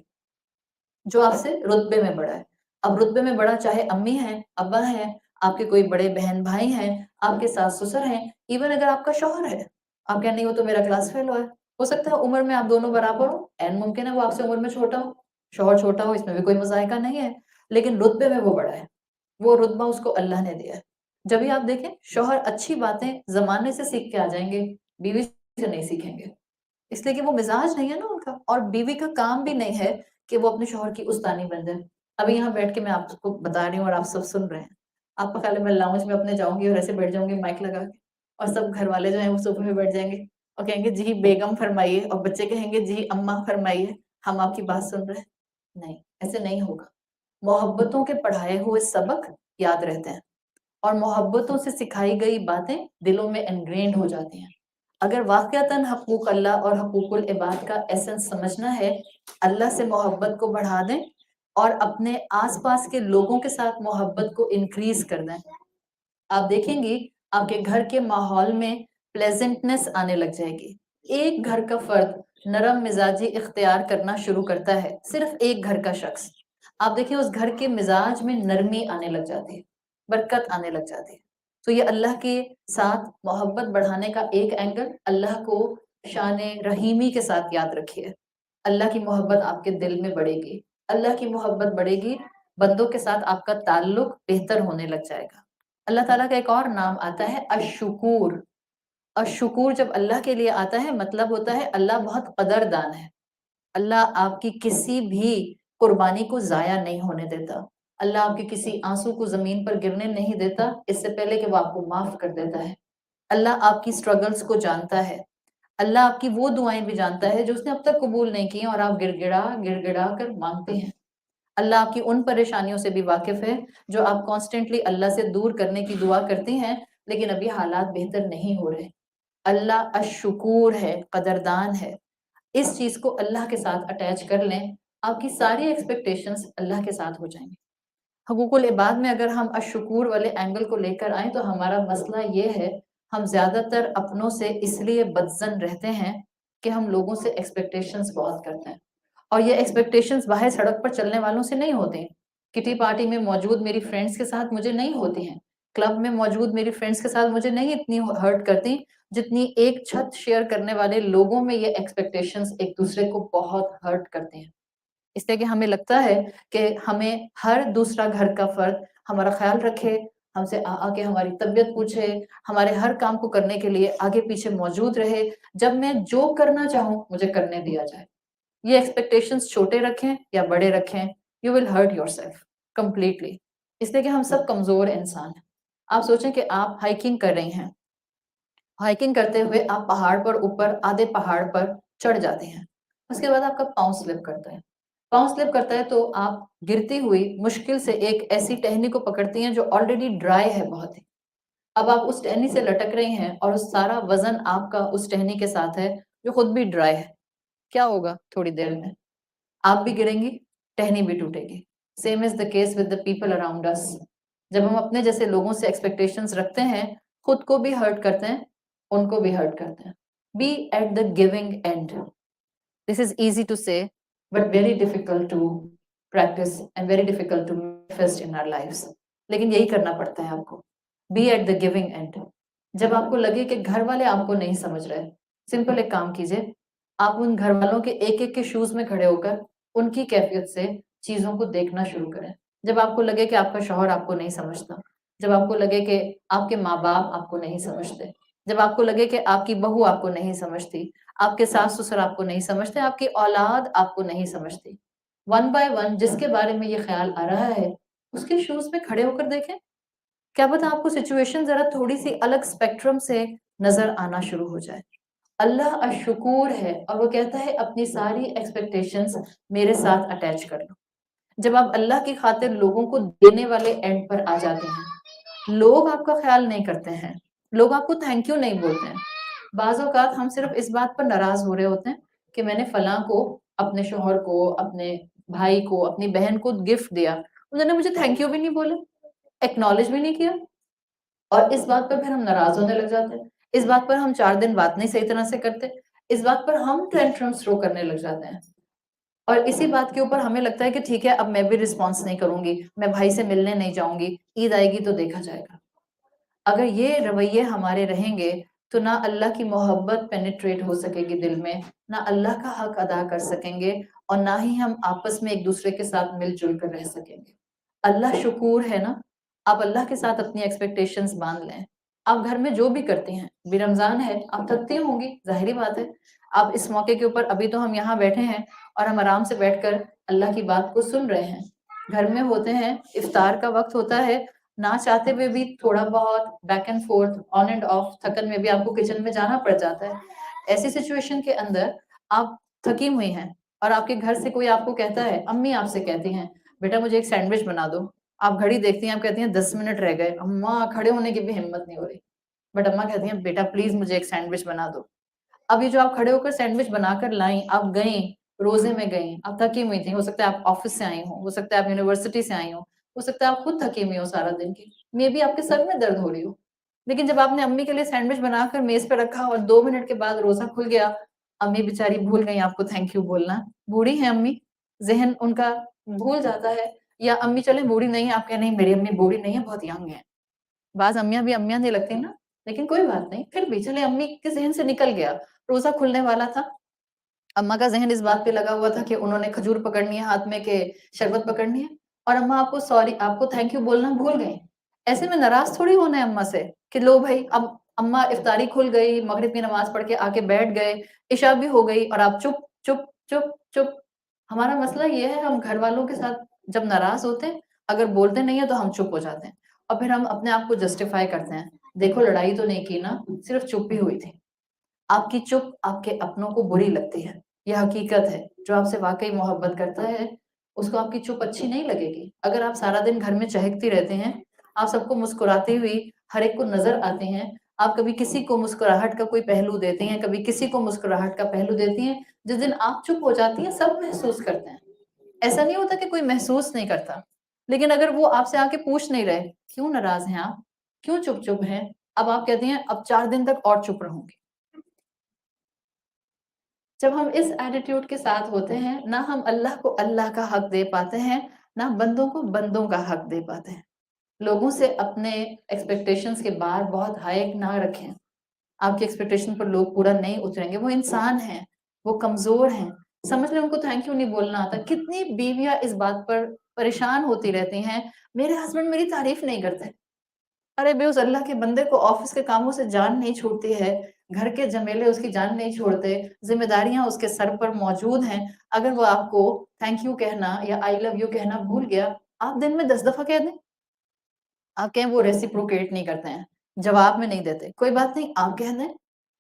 جو آپ سے رتبے میں بڑا ہے، اب رتبے میں بڑا چاہے امی ہیں، ابا ہیں، آپ کے کوئی بڑے بہن بھائی ہیں، آپ کے ساس سسر ہیں، ایون اگر آپ کا شوہر ہے، آپ کہہ نہیں وہ تو میرا کلاس فیلو ہے. ہو سکتا ہے عمر میں آپ دونوں برابر ہو، این ممکن ہے وہ آپ سے عمر میں چھوٹا ہو، شوہر چھوٹا ہو، اس میں بھی کوئی مذائقہ نہیں ہے، لیکن رتبے میں وہ بڑا ہے. وہ رتبہ اس کو اللہ نے دیا ہے. جبھی آپ دیکھیں شوہر اچھی باتیں زمانے سے سیکھ کے آ جائیں گے، بیوی سے نہیں سیکھیں گے، اس لیے کہ وہ مزاج نہیں ہے نا ان کا. اور بیوی کا کام بھی نہیں ہے کہ وہ اپنے شوہر کی استانی بن جائے. ابھی یہاں بیٹھ کے میں آپ کو بتا رہی ہوں اور آپ سب سن رہے ہیں. آپ کا خیال ہے میں لاؤنج میں اپنے جاؤں گی اور ایسے بیٹھ جاؤں گی مائک لگا کے، اور سب گھر والے جو ہیں وہ صوفے پہ بیٹھ جائیں گے اور کہیں گے جی بیگم فرمائیے، اور بچے کہیں گے جی اماں فرمائیے، ہم آپ کی بات سن رہے ہیں. نہیں، ایسے نہیں ہوگا. محبتوں کے پڑھائے ہوئے سبق یاد رہتے ہیں، اور محبتوں سے سکھائی گئی باتیں دلوں میں انگرینڈ ہو جاتی ہیں. اگر واقعتاً حقوق اللہ اور حقوق العباد کا ایسنس سمجھنا ہے، اللہ سے محبت کو بڑھا دیں اور اپنے آس پاس کے لوگوں کے ساتھ محبت کو انکریز کر دیں. آپ دیکھیں گی آپ کے گھر کے ماحول میں پلیزنٹنس آنے لگ جائے گی. ایک گھر کا فرد نرم مزاجی اختیار کرنا شروع کرتا ہے، صرف ایک گھر کا شخص. آپ دیکھیں اس گھر کے مزاج میں نرمی آنے لگ جاتی ہے، برکت آنے لگ جاتی ہے. تو یہ اللہ کے ساتھ محبت بڑھانے کا ایک اینگل. اللہ کو شان رحیمی کے ساتھ یاد رکھیے. اللہ کی محبت آپ کے دل میں بڑھے گی، اللہ کی محبت بڑھے گی، بندوں کے ساتھ آپ کا تعلق بہتر ہونے لگ جائے گا. اللہ تعالیٰ کا ایک اور نام آتا ہے الشکور. الشکور جب اللہ کے لیے آتا ہے مطلب ہوتا ہے اللہ بہت قدردان ہے. اللہ آپ کی کسی بھی قربانی کو ضائع نہیں ہونے دیتا. اللہ آپ کے کسی آنسو کو زمین پر گرنے نہیں دیتا اس سے پہلے کہ وہ آپ کو معاف کر دیتا ہے. اللہ آپ کی سٹرگلز کو جانتا ہے. اللہ آپ کی وہ دعائیں بھی جانتا ہے جو اس نے اب تک قبول نہیں کی اور آپ گڑ گڑا کر مانگتے ہیں. اللہ آپ کی ان پریشانیوں سے بھی واقف ہے جو آپ کانسٹنٹلی اللہ سے دور کرنے کی دعا کرتی ہیں لیکن ابھی حالات بہتر نہیں ہو رہے. اللہ الشکور ہے، قدردان ہے. اس چیز کو اللہ کے ساتھ اٹیچ کر لیں، آپ کی ساری ایکسپیکٹیشنز اللہ کے ساتھ ہو جائیں گی. حقوق العباد میں اگر ہم الشکور والے اینگل کو لے کر آئیں تو ہمارا مسئلہ یہ ہے ہم زیادہ تر اپنوں سے اس لیے بدظن رہتے ہیں کہ ہم لوگوں سے ایکسپیکٹیشنز بہت کرتے ہیں. اور یہ ایکسپیکٹیشنز باہر سڑک پر چلنے والوں سے نہیں ہوتے ہیں. کٹی پارٹی میں موجود میری فرینڈز کے ساتھ مجھے نہیں ہوتی ہیں، کلب میں موجود میری فرینڈز کے ساتھ مجھے نہیں اتنی ہرٹ کرتی جتنی ایک چھت شیئر کرنے والے لوگوں میں یہ ایکسپیکٹیشنز ایک دوسرے کو بہت ہرٹ کرتے ہیں. اس لیے کہ ہمیں لگتا ہے کہ ہمیں ہر دوسرا گھر کا فرد ہمارا خیال رکھے، ہم سے آ کے ہماری طبیعت پوچھے، ہمارے ہر کام کو کرنے کے لیے آگے پیچھے موجود رہے، جب میں جو کرنا چاہوں مجھے کرنے دیا جائے. یہ ایکسپیکٹیشنز چھوٹے رکھیں یا بڑے رکھیں، you will hurt yourself completely. اس لیے کہ ہم سب کمزور انسان ہیں. آپ سوچیں کہ آپ ہائکنگ کر رہی ہیں، ہائکنگ کرتے ہوئے آپ پہاڑ پر اوپر آدھے پہاڑ پر چڑھ جاتے ہیں، اس کے بعد آپ کا پاؤں سلپ کرتا ہے. پاؤں سلپ کرتا ہے تو آپ گرتی ہوئی مشکل سے ایک ایسی ٹہنی کو پکڑتی ہیں جو آلریڈی ڈرائی ہے بہت ہی. اب آپ اس ٹہنی سے لٹک رہی ہیں اور اس سارا وزن آپ کا اس ٹہنی کے ساتھ ہے جو خود بھی ڈرائی ہے. کیا ہوگا تھوڑی دیر میں؟ آپ بھی گریں گی، ٹہنی بھی ٹوٹے گی. Same is the case with the people around us. جب ہم اپنے جیسے لوگوں سے ایکسپیکٹیشنز رکھتے ہیں خود کو بھی ہرٹ کرتے ہیں، ان کو بھی ہرٹ کرتے ہیں. Be at the giving end. This is easy to say but very difficult to practice and very difficult to manifest in our lives. لیکن یہی کرنا پڑتا ہے آپ کو. Be at the giving end. جب آپ کو لگے کہ گھر والے آپ کو نہیں سمجھ رہے، سمپل ایک کام کیجئے، آپ ان گھر والوں کے ایک ایک کے شوز میں کھڑے ہو کر ان کی کیفیت سے چیزوں کو دیکھنا شروع کریں. جب آپ کو لگے کہ آپ کا شوہر آپ کو نہیں سمجھتا، جب آپ کو لگے کہ آپ کے ماں باپ آپ کو نہیں سمجھتے، جب آپ کو لگے کہ آپ کی بہو آپ کو نہیں سمجھتی، آپ کے ساس سسر آپ کو نہیں سمجھتے، آپ کی اولاد آپ کو نہیں سمجھتی، ون بائی ون جس کے بارے میں یہ خیال آ رہا ہے اس کے شوز میں کھڑے ہو کر دیکھیں، کیا پتا آپ کو سچویشن ذرا تھوڑی سی الگ اسپیکٹرم سے نظر آنا شروع ہو جائے۔ اللہ الشکور ہے اور وہ کہتا ہے اپنی ساری ایکسپیکٹیشنز میرے ساتھ اٹیچ کر لو۔ جب آپ اللہ کی خاطر لوگوں کو دینے والے اینڈ پر آ جاتے ہیں، لوگ آپ کا خیال نہیں کرتے ہیں، لوگ آپ کو تھینک یو نہیں بولتے ہیں۔ بعض اوقات ہم صرف اس بات پر ناراض ہو رہے ہوتے ہیں کہ میں نے فلاں کو، اپنے شوہر کو، اپنے بھائی کو، اپنی بہن کو گفٹ دیا، انہوں نے مجھے تھینک یو بھی نہیں بولے، ایکنالج بھی نہیں کیا، اور اس بات پر پھر ہم ناراض ہونے لگ جاتے ہیں، اس بات پر ہم 4 دن بات نہیں صحیح طرح سے کرتے، اس بات پر ہم ٹینٹرم تھرو کرنے لگ جاتے ہیں، اور اسی بات کے اوپر ہمیں لگتا ہے کہ ٹھیک ہے اب میں بھی رسپانس نہیں کروں گی، میں بھائی سے ملنے نہیں جاؤں گی، عید آئے گی تو دیکھا جائے گا۔ اگر یہ رویے ہمارے رہیں گے تو نہ اللہ کی محبت پینیٹریٹ ہو سکے گی دل میں، نہ اللہ کا حق ادا کر سکیں گے، اور نہ ہی ہم آپس میں ایک دوسرے کے ساتھ مل جل کر رہ سکیں گے۔ اللہ شکور ہے نا، آپ اللہ کے ساتھ اپنی ایکسپیکٹیشنز باندھ لیں۔ آپ گھر میں جو بھی کرتی ہیں، بھی رمضان ہے، آپ تھکتی ہوں گی، ظاہری بات ہے، آپ اس موقع کے اوپر ابھی تو ہم یہاں بیٹھے ہیں اور ہم آرام سے بیٹھ کر اللہ کی بات کو سن رہے ہیں، گھر میں ہوتے ہیں، افطار کا وقت ہوتا ہے، نہ چاہتے ہوئے بھی تھوڑا بہت back and forth, on and off, تھکن میں بھی آپ کو کچن میں جانا پڑ جاتا ہے۔ ایسی سچویشن کے اندر آپ تھکی ہوئی ہیں اور آپ کے گھر سے کوئی آپ کو کہتا ہے، امی آپ سے کہتی ہیں بیٹا مجھے ایک سینڈوچ بنا دو، آپ گھڑی دیکھتی ہیں، آپ کہتی ہیں 10 منٹ رہ گئے، اماں کھڑے ہونے کی بھی ہمت نہیں ہو رہی، بٹ اماں کہتی ہیں بیٹا پلیز مجھے ایک سینڈوچ بنا دو۔ اب یہ جو آپ کھڑے ہو کر سینڈوچ بنا کر لائیں، آپ گئیں، روزے میں گئیں، آپ تھکی ہوئی تھیں، ہو سکتا ہے آپ آفس سے آئی ہوں، ہو سکتا ہے آپ یونیورسٹی سے آئی ہو سکتا ہے آپ خود تھکی ہوئی ہو سارا دن کی، مے بی آپ کے سر میں درد ہو رہی ہو، لیکن جب آپ نے امی کے لیے سینڈوچ بنا کر میز پہ رکھا اور 2 منٹ کے بعد روزہ کھل گیا، امی بیچاری بھول گئی آپ کو تھینک یو بولنا، بوڑھی ہیں امی، ذہن ان کا بھول جاتا ہے، یا امی چلیں بوڑھی نہیں، آپ کہ نہیں میری امی بوڑھی نہیں ہے، بہت ینگ ہے، بعض امیاں بھی امیاں نہیں لگتی نا، لیکن کوئی بات نہیں، پھر بھی چلے امی کے ذہن سے نکل گیا، روزہ کھلنے والا تھا، اماں کا ذہن اس بات پہ لگا ہوا تھا کہ انہوں نے کھجور پکڑنی ہے ہاتھ میں کہ شربت پکڑنی ہے، اور اماں آپ کو سوری، آپ کو تھینک یو بولنا بھول گئی۔ ایسے میں ناراض تھوڑی ہونا ہے اماں سے کہ لو بھائی اب اماں افطاری کھل گئی، مغرب کی نماز پڑھ کے آ کے بیٹھ گئے، عشاء بھی ہو گئی اور آپ چپ چپ چپ چپ۔ ہمارا مسئلہ یہ ہے، ہم گھر والوں کے ساتھ جب ناراض ہوتے ہیں، اگر بولتے نہیں ہیں تو ہم چپ ہو جاتے ہیں، اور پھر ہم اپنے آپ کو جسٹیفائی کرتے ہیں، دیکھو لڑائی تو نہیں کی نا، صرف چپ ہی ہوئی تھی۔ آپ کی چپ آپ کے اپنوں کو بری لگتی ہے، یہ حقیقت ہے، جو آپ سے واقعی محبت کرتا ہے اس کو آپ کی چپ اچھی نہیں لگے گی۔ اگر آپ سارا دن گھر میں چہکتی رہتے ہیں، آپ سب کو مسکراتی ہوئی ہر ایک کو نظر آتے ہیں، آپ کبھی کسی کو مسکراہٹ کا کوئی پہلو دیتی ہیں، کبھی کسی کو مسکراہٹ کا پہلو دیتی ہیں، جس دن آپ چپ ہو جاتی ہیں سب محسوس کرتے ہیں، ایسا نہیں ہوتا کہ کوئی محسوس نہیں کرتا، لیکن اگر وہ آپ سے آ کے پوچھ نہیں رہے کیوں ناراض ہیں آپ، کیوں چپ چپ ہیں، اب آپ کہتی ہیں اب 4 دن تک اور چپ رہوں گی۔ جب ہم اس ایٹیٹیوڈ کے ساتھ ہوتے ہیں، نہ ہم اللہ کو اللہ کا حق دے پاتے ہیں، نہ بندوں کو بندوں کا حق دے پاتے ہیں۔ لوگوں سے اپنے ایکسپیکٹیشنز کے بار بہت ہائی نہ رکھیں، آپ کی ایکسپیکٹیشن پر لوگ پورا نہیں اتریں گے، وہ انسان ہیں، وہ کمزور ہیں، سمجھ لیں ان کو تھینک یو نہیں بولنا آتا۔ کتنی بیویاں اس بات پر پریشان ہوتی رہتی ہیں، میرے ہسبینڈ میری تعریف نہیں کرتے، ارے بے اس اللہ کے بندے کو آفس کے کاموں سے جان نہیں چھوڑتی ہے، گھر کے جھمیلے اس کی جان نہیں چھوڑتے، ذمہ داریاں اس کے سر پر موجود ہیں، اگر وہ آپ کو تھینک یو کہنا یا آئی لو یو کہنا بھول گیا، آپ دن میں 10 دفعہ کہہ دیں، آپ کہیں وہ ریسیپروکیٹ نہیں کرتے ہیں، جواب میں نہیں دیتے، کوئی بات نہیں آپ کہہ دیں،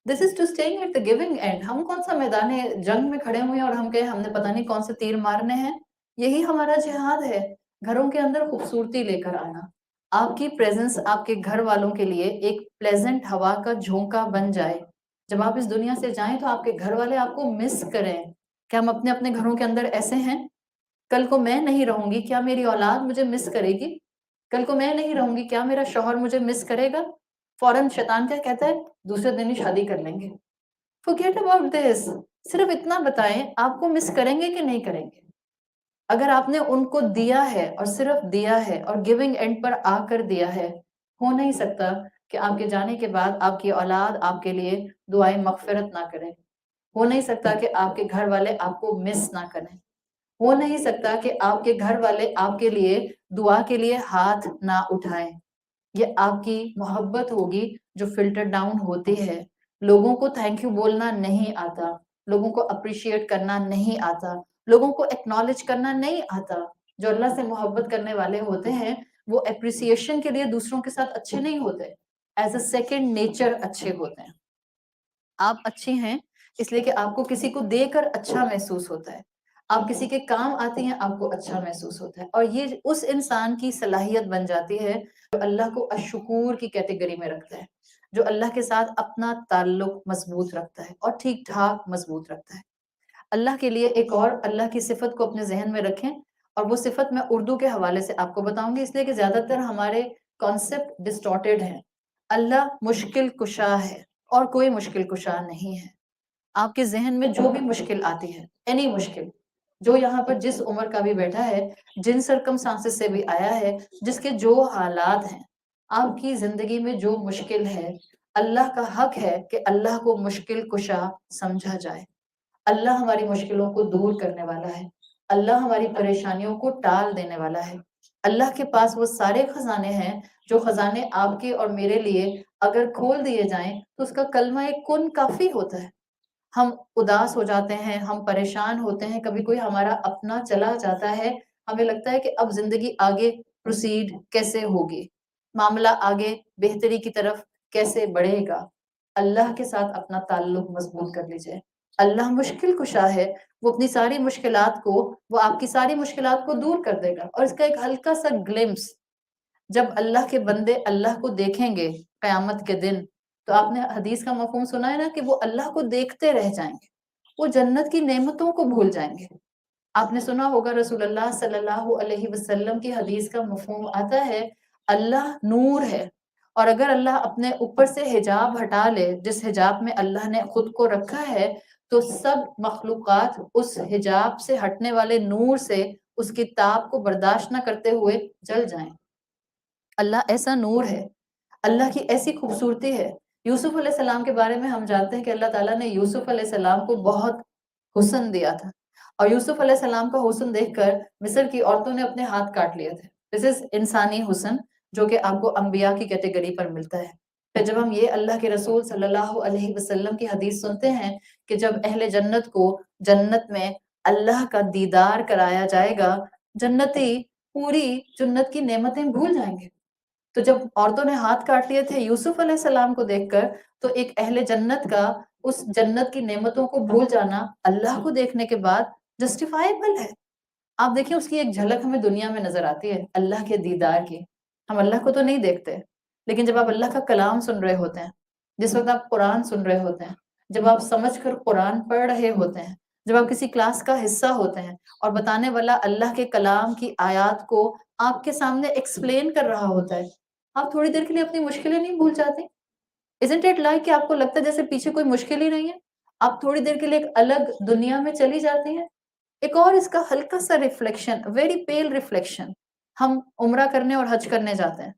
this is to staying at the giving end. ہم کون سا میدان جنگ میں کھڑے ہوئے ہیں اور ہم کہیں ہم نے پتہ نہیں کون سے تیر مارنے ہیں، یہی ہمارا جہاد ہے، گھروں کے اندر خوبصورتی لے کر آنا، آپ کی پریزنس آپ کے گھر والوں کے لیے ایک پلیزنٹ ہوا کا جھونکا بن جائے، جب آپ اس دنیا سے جائیں تو آپ کے گھر والے آپ کو مس کریں۔ کیا ہم اپنے اپنے گھروں کے اندر ایسے ہیں؟ کل کو میں نہیں رہوں گی، کیا میری اولاد مجھے مس کرے گی؟ کل کو میں نہیں رہوں گی، کیا میرا شوہر مجھے مس کرے گا؟ فوراً شیطان کیا کہتا ہے؟ دوسرے دن ہی شادی کر لیں گے۔ forget about this، صرف اتنا بتائیں آپ کو مس کریں گے کہ نہیں کریں گے؟ اگر آپ نے ان کو دیا ہے اور صرف دیا ہے اور گیونگ اینڈ پر آ کر دیا ہے، ہو نہیں سکتا کہ آپ کے جانے کے بعد آپ کی اولاد آپ کے لیے دعائیں مغفرت نہ کریں، ہو نہیں سکتا کہ آپ کے گھر والے آپ کو مس نہ کریں، ہو نہیں سکتا کہ آپ کے گھر والے آپ کے لیے دعا کے لیے ہاتھ نہ اٹھائیں۔ یہ آپ کی محبت ہوگی جو فلٹر ڈاؤن ہوتی ہے. لوگوں کو تھینک یو بولنا نہیں آتا، لوگوں کو اپریشیٹ کرنا نہیں آتا، لوگوں کو ایکنالج کرنا نہیں آتا. جو اللہ سے محبت کرنے والے ہوتے ہیں وہ اپریسیشن کے لیے دوسروں کے ساتھ اچھے نہیں ہوتے، ایز اے سیکنڈ نیچر اچھے ہوتے ہیں. آپ اچھی ہیں اس لیے کہ آپ کو کسی کو دے کر اچھا محسوس ہوتا ہے، آپ کسی کے کام آتی ہیں آپ کو اچھا محسوس ہوتا ہے، اور یہ اس انسان کی صلاحیت بن جاتی ہے جو اللہ کو الشکور کی کیٹیگری میں رکھتا ہے، جو اللہ کے ساتھ اپنا تعلق مضبوط رکھتا ہے اور ٹھیک ٹھاک مضبوط رکھتا ہے. اللہ کے لیے ایک اور اللہ کی صفت کو اپنے ذہن میں رکھیں، اور وہ صفت میں اردو کے حوالے سے آپ کو بتاؤں گی اس لیے کہ زیادہ تر ہمارے کانسیپٹ ڈسٹارٹیڈ ہیں. اللہ مشکل کشا ہے اور کوئی مشکل کشا نہیں ہے. آپ کے ذہن میں جو بھی مشکل آتی ہے، اینی مشکل، جو یہاں پر جس عمر کا بھی بیٹھا ہے، جن سرکمسٹانسز سے بھی آیا ہے، جس کے جو حالات ہیں، آپ کی زندگی میں جو مشکل ہے، اللہ کا حق ہے کہ اللہ کو مشکل کشا سمجھا جائے. اللہ ہماری مشکلوں کو دور کرنے والا ہے، اللہ ہماری پریشانیوں کو ٹال دینے والا ہے. اللہ کے پاس وہ سارے خزانے ہیں جو خزانے آپ کے اور میرے لیے اگر کھول دیے جائیں تو اس کا کلمہ ایک کن کافی ہوتا ہے. ہم اداس ہو جاتے ہیں، ہم پریشان ہوتے ہیں، کبھی کوئی ہمارا اپنا چلا جاتا ہے، ہمیں لگتا ہے کہ اب زندگی آگے پروسیڈ کیسے ہوگی، معاملہ آگے بہتری کی طرف کیسے بڑھے گا. اللہ کے ساتھ اپنا تعلق مضبوط کر لیجئے. اللہ مشکل کشا ہے، وہ اپنی ساری مشکلات کو، وہ آپ کی ساری مشکلات کو دور کر دے گا. اور اس کا ایک ہلکا سا گلمس جب اللہ کے بندے اللہ کو دیکھیں گے قیامت کے دن، تو آپ نے حدیث کا مفہوم سنا ہے نا کہ وہ اللہ کو دیکھتے رہ جائیں گے، وہ جنت کی نعمتوں کو بھول جائیں گے. آپ نے سنا ہوگا رسول اللہ صلی اللہ علیہ وسلم کی حدیث کا مفہوم آتا ہے اللہ نور ہے، اور اگر اللہ اپنے اوپر سے حجاب ہٹا لے، جس حجاب میں اللہ نے خود کو رکھا ہے، تو سب مخلوقات اس حجاب سے ہٹنے والے نور سے اس کی تاب کو برداشت نہ کرتے ہوئے جل جائیں. اللہ ایسا نور ہے، اللہ کی ایسی خوبصورتی ہے. یوسف علیہ السلام کے بارے میں ہم جانتے ہیں کہ اللہ تعالیٰ نے یوسف علیہ السلام کو بہت حسن دیا تھا، اور یوسف علیہ السلام کا حسن دیکھ کر مصر کی عورتوں نے اپنے ہاتھ کاٹ لیے تھے. دس از انسانی حسن جو کہ آپ کو انبیاء کی کیٹیگری پر ملتا ہے. پھر جب ہم یہ اللہ کے رسول صلی اللہ علیہ وسلم کی حدیث سنتے ہیں کہ جب اہل جنت کو جنت میں اللہ کا دیدار کرایا جائے گا، جنتی پوری جنت کی نعمتیں بھول جائیں گے. تو جب عورتوں نے ہاتھ کاٹ لیے تھے یوسف علیہ السلام کو دیکھ کر، تو ایک اہل جنت کا اس جنت کی نعمتوں کو بھول جانا اللہ کو دیکھنے کے بعد جسٹیفائبل ہے. آپ دیکھیں اس کی ایک جھلک ہمیں دنیا میں نظر آتی ہے اللہ کے دیدار کی. ہم اللہ کو تو نہیں دیکھتے، لیکن جب آپ اللہ کا کلام سن رہے ہوتے ہیں، جس وقت آپ قرآن سن رہے ہوتے ہیں، جب آپ سمجھ کر قرآن پڑھ رہے ہوتے ہیں، جب آپ کسی کلاس کا حصہ ہوتے ہیں اور بتانے والا اللہ کے کلام کی آیات کو آپ کے سامنے ایکسپلین کر رہا ہوتا ہے، آپ تھوڑی دیر کے لیے اپنی مشکلیں نہیں بھول جاتے؟ Isn't it like کہ آپ کو لگتا ہے جیسے پیچھے کوئی مشکل ہی نہیں ہے؟ آپ تھوڑی دیر کے لیے ایک الگ دنیا میں چلی جاتی ہیں. ایک اور اس کا ہلکا سا ریفلیکشن، ویری پیل ریفلیکشن، ہم عمرہ کرنے اور حج کرنے جاتے ہیں.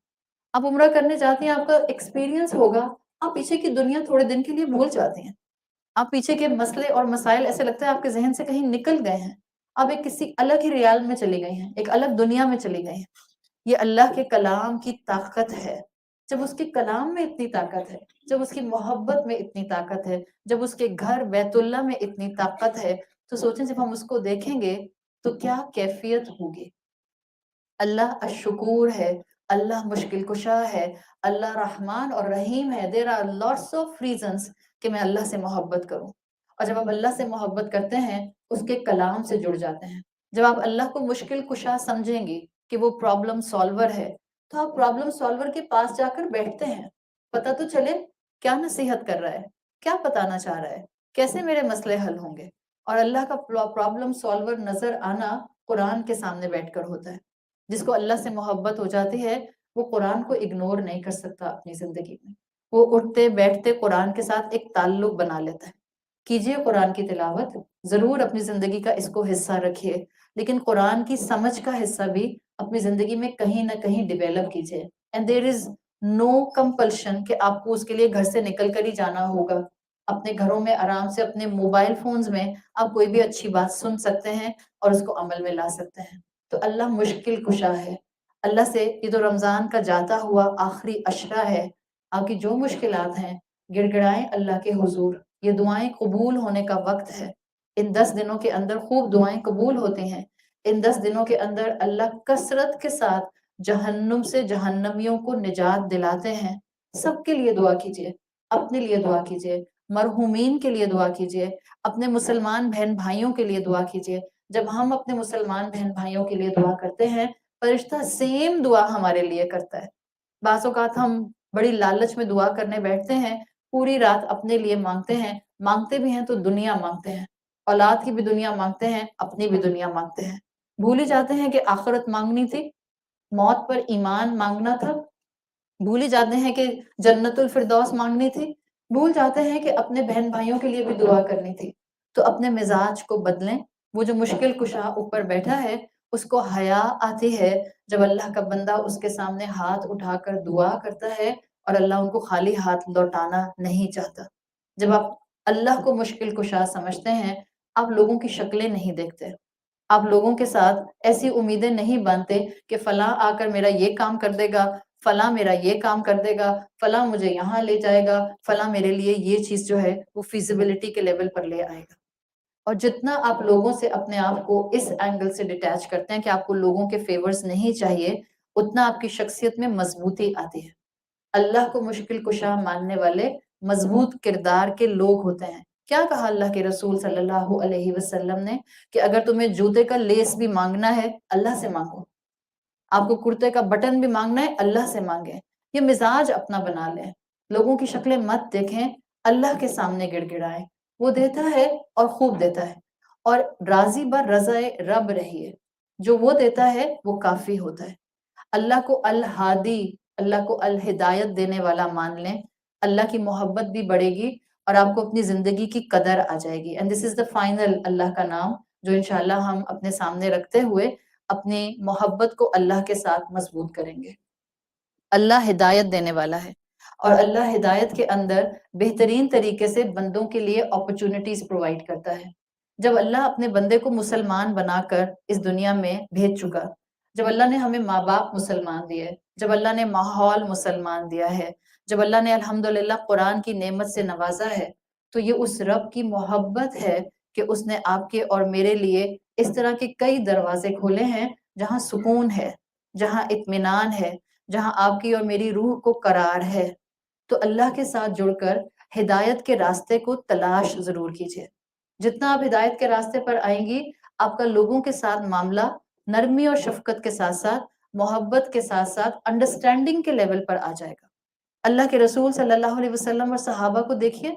آپ عمرہ کرنے جاتے ہیں، آپ کا ایکسپیرینس ہوگا، آپ پیچھے کی دنیا تھوڑے دن کے لیے بھول جاتے ہیں. آپ پیچھے کے مسئلے اور مسائل ایسے لگتا ہے آپ کے ذہن سے کہیں نکل گئے ہیں، آپ ایک کسی الگ ہی ریال میں چلی گئی ہیں، ایک الگ دنیا میں چلی گئی ہیں. یہ اللہ کے کلام کی طاقت ہے. جب اس کے کلام میں اتنی طاقت ہے، جب اس کی محبت میں اتنی طاقت ہے، جب اس کے گھر بیت اللہ میں اتنی طاقت ہے، تو سوچیں جب ہم اس کو دیکھیں گے تو کیا کیفیت ہوگی. اللہ الشکور ہے، اللہ مشکل کشا ہے، اللہ رحمان اور رحیم ہے. There are lots of reasons کہ میں اللہ سے محبت کروں. اور جب آپ اللہ سے محبت کرتے ہیں اس کے کلام سے جڑ جاتے ہیں. جب آپ اللہ کو مشکل کشا سمجھیں گے کہ وہ پرابلم سالور ہے، تو آپ پرابلم سالور کے پاس جا کر بیٹھتے ہیں. پتہ تو چلے کیا نصیحت کر رہا ہے، کیا بتانا چاہ رہا ہے، کیسے میرے مسئلے حل ہوں گے. اور اللہ کا پرابلم سالور نظر آنا قرآن کے سامنے بیٹھ کر ہوتا ہے. جس کو اللہ سے محبت ہو جاتی ہے وہ قرآن کو اگنور نہیں کر سکتا اپنی زندگی میں. وہ اٹھتے بیٹھتے قرآن کے ساتھ ایک تعلق بنا لیتا ہے. کیجئے قرآن کی تلاوت، ضرور اپنی زندگی کا اس کو حصہ رکھیے، لیکن قرآن کی سمجھ کا حصہ بھی اپنی زندگی میں کہیں نہ کہیں ڈیویلپ کیجئے. And there is no compulsion کہ آپ کو اس کے لیے گھر سے نکل کر ہی جانا ہوگا. اپنے گھروں میں آرام سے اپنے موبائل فونز میں آپ کوئی بھی اچھی بات سن سکتے ہیں اور اس کو عمل میں لا سکتے ہیں. تو اللہ مشکل کشا ہے، اللہ سے یہ تو رمضان کا جاتا ہوا آخری عشرہ ہے، آپ کی جو مشکلات ہیں گڑ گڑائیں اللہ کے حضور، یہ دعائیں قبول ہونے کا وقت ہے۔ ان 10 دنوں کے اندر خوب دعائیں قبول ہوتی ہیں۔ ان 10 دنوں کے اندر اللہ کثرت کے ساتھ جہنم سے جہنمیوں کو نجات دلاتے ہیں۔ سب کے لیے دعا کیجئے، اپنے لیے دعا کیجئے، مرحومین کے لیے دعا کیجئے، اپنے مسلمان بہن بھائیوں کے لیے دعا کیجئے۔ جب ہم اپنے مسلمان بہن بھائیوں کے لیے دعا کرتے ہیں، فرشتہ سیم دعا ہمارے لیے کرتا ہے۔ بعض اوقات ہم بڑی لالچ میں دعا کرنے بیٹھتے ہیں، پوری رات اپنے لیے مانگتے بھی ہیں تو دنیا مانگتے ہیں، اولاد کی بھی دنیا مانگتے ہیں، اپنی بھی دنیا مانگتے ہیں۔ بھول ہی جاتے ہیں کہ آخرت مانگنی تھی، موت پر ایمان مانگنا تھا، بھول ہی جاتے ہیں کہ جنت الفردوس مانگنی تھی، بھول جاتے ہیں کہ اپنے بہن بھائیوں کے لیے بھی دعا کرنی تھی۔ تو اپنے مزاج کو بدلیں۔ وہ جو مشکل کشا اوپر بیٹھا ہے اس کو حیا آتی ہے جب اللہ کا بندہ اس کے سامنے ہاتھ اٹھا کر دعا کرتا ہے، اور اللہ ان کو خالی ہاتھ لوٹانا نہیں چاہتا۔ جب آپ اللہ کو مشکل کشا سمجھتے ہیں، آپ لوگوں کی شکلیں نہیں دیکھتے، آپ لوگوں کے ساتھ ایسی امیدیں نہیں باندھتے کہ فلاں آ کر میرا یہ کام کر دے گا، فلاں میرا یہ کام کر دے گا، فلاں مجھے یہاں لے جائے گا، فلاں میرے لیے یہ چیز جو ہے وہ فیزیبلٹی کے لیول پر لے آئے گا۔ اور جتنا آپ لوگوں سے اپنے آپ کو اس اینگل سے ڈیٹیچ کرتے ہیں کہ آپ کو لوگوں کے فیورز نہیں چاہیے، اتنا آپ کی شخصیت میں مضبوطی آتی ہے۔ اللہ کو مشکل کشا ماننے والے مضبوط کردار کے لوگ ہوتے ہیں۔ کیا کہا اللہ کے رسول صلی اللہ علیہ وسلم نے کہ اگر تمہیں جوتے کا لیس بھی مانگنا ہے اللہ سے مانگو، آپ کو کرتے کا بٹن بھی مانگنا ہے اللہ سے مانگیں۔ یہ مزاج اپنا بنا لیں، لوگوں کی شکلیں مت دیکھیں، اللہ کے سامنے گڑ گڑائیں، وہ دیتا ہے اور خوب دیتا ہے، اور راضی بر رضا رب رہیے، جو وہ دیتا ہے وہ کافی ہوتا ہے۔ اللہ کو الہادی، اللہ کو الہدایت دینے والا مان لیں، اللہ کی محبت بھی بڑھے گی اور آپ کو اپنی زندگی کی قدر آ جائے گی۔ And this is the final اللہ کا نام جو انشاءاللہ ہم اپنے سامنے رکھتے ہوئے اپنی محبت کو اللہ کے ساتھ مضبوط کریں گے۔ اللہ ہدایت دینے والا ہے، اور اللہ ہدایت کے اندر بہترین طریقے سے بندوں کے لیے اپرچونٹیز پرووائڈ کرتا ہے۔ جب اللہ اپنے بندے کو مسلمان بنا کر اس دنیا میں بھیج چکا، جب اللہ نے ہمیں ماں باپ مسلمان دیے، جب اللہ نے ماحول مسلمان دیا ہے، جب اللہ نے الحمدللہ قرآن کی نعمت سے نوازا ہے، تو یہ اس رب کی محبت ہے کہ اس نے آپ کے اور میرے لیے اس طرح کے کئی دروازے کھولے ہیں جہاں سکون ہے، جہاں اطمینان ہے، جہاں آپ کی اور میری روح کو قرار ہے۔ تو اللہ کے ساتھ جڑ کر ہدایت کے راستے کو تلاش ضرور کیجیے۔ جتنا آپ ہدایت کے راستے پر آئیں گی، آپ کا لوگوں کے ساتھ معاملہ نرمی اور شفقت کے ساتھ ساتھ، محبت کے ساتھ ساتھ انڈرسٹینڈنگ کے لیول پر آ جائے گا۔ اللہ کے رسول صلی اللہ علیہ وسلم اور صحابہ کو دیکھیے،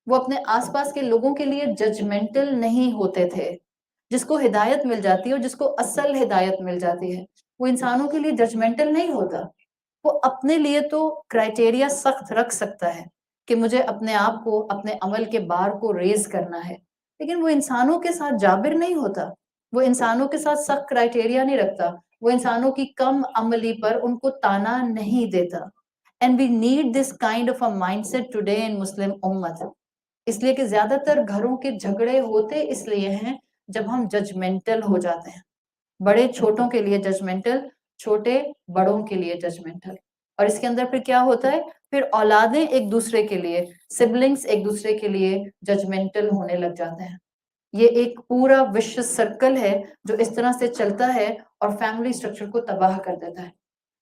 وہ اپنے آس پاس کے لوگوں کے لیے ججمنٹل نہیں ہوتے تھے۔ جس کو ہدایت مل جاتی ہے اور جس کو اصل ہدایت مل جاتی ہے، وہ انسانوں کے لیے ججمنٹل نہیں ہوتا۔ وہ اپنے لیے تو کرائٹیریا سخت رکھ سکتا ہے کہ مجھے اپنے آپ کو، اپنے عمل کے بار کو ریز کرنا ہے، لیکن وہ انسانوں کے ساتھ جابر نہیں ہوتا، وہ انسانوں کے ساتھ سخت کرائٹیریا نہیں رکھتا، وہ انسانوں کی کم عملی پر ان کو تانا نہیں دیتا۔ And we need this kind of a mindset today in Muslim Ummah۔ اس لیے کہ زیادہ تر گھروں کے جھگڑے ہوتے اس لیے ہیں جب ہم ججمنٹل ہو جاتے ہیں، بڑے چھوٹوں کے لیے ججمنٹل، چھوٹے بڑوں کے لیے ججمنٹل۔ اور اس کے اندر پھر کیا ہوتا ہے، پھر اولادیں ایک دوسرے کے لیے، سبلنگز ایک دوسرے کے لیے ججمنٹل ہونے لگ جاتے ہیں۔ یہ ایک پورا وشوس سرکل ہے جو اس طرح سے چلتا ہے اور فیملی سٹرکچر کو تباہ کر دیتا ہے۔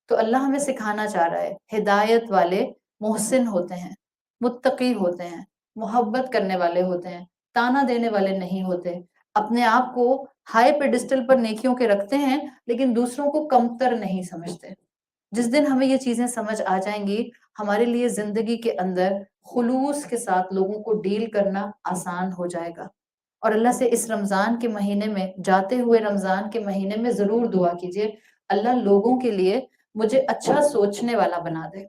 تو اللہ ہمیں سکھانا چاہ رہا ہے، ہدایت والے محسن ہوتے ہیں، متقی ہوتے ہیں، محبت کرنے والے ہوتے ہیں، تانا دینے والے نہیں ہوتے، اپنے آپ کو ہائی پیڈسٹل پر نیکیوں کے رکھتے ہیں لیکن دوسروں کو کمتر نہیں سمجھتے۔ جس دن ہمیں یہ چیزیں سمجھ آ جائیں گی، ہمارے لیے زندگی کے اندر خلوص کے ساتھ لوگوں کو ڈیل کرنا آسان ہو جائے گا۔ اور اللہ سے اس رمضان کے مہینے میں، جاتے ہوئے رمضان کے مہینے میں ضرور دعا کیجئے، اللہ لوگوں کے لیے مجھے اچھا سوچنے والا بنا دے۔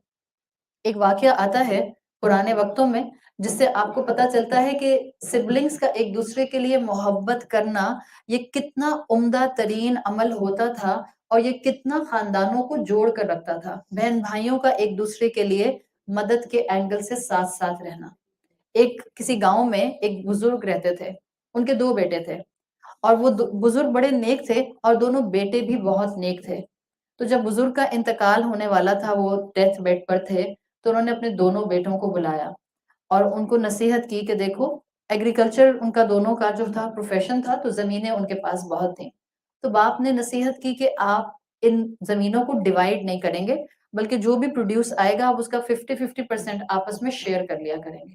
ایک واقعہ آتا ہے پرانے وقتوں میں جس سے آپ کو پتا چلتا ہے کہ سبلنگز کا ایک دوسرے کے لیے محبت کرنا یہ کتنا عمدہ ترین عمل ہوتا تھا، اور یہ کتنا خاندانوں کو جوڑ کر رکھتا تھا، بہن بھائیوں کا ایک دوسرے کے لیے مدد کے اینگل سے ساتھ ساتھ رہنا۔ ایک کسی گاؤں میں ایک بزرگ رہتے تھے، ان کے 2 بیٹے تھے، اور وہ بزرگ بڑے نیک تھے اور دونوں بیٹے بھی بہت نیک تھے۔ تو جب بزرگ کا انتقال ہونے والا تھا، وہ ڈیتھ بیڈ پر تھے، تو انہوں نے اپنے دونوں بیٹوں کو بلایا اور ان کو نصیحت کی کہ دیکھو، ایگریکلچر ان کا دونوں کا جو تھا پروفیشن تھا، تو زمینیں ان کے پاس بہت تھیں. تو باپ نے نصیحت کی کہ آپ ان زمینوں کو ڈیوائیڈ نہیں کریں گے، بلکہ جو بھی پروڈیوس آئے گا آپ اس کا 50-50% آپس میں شیئر کر لیا کریں گے.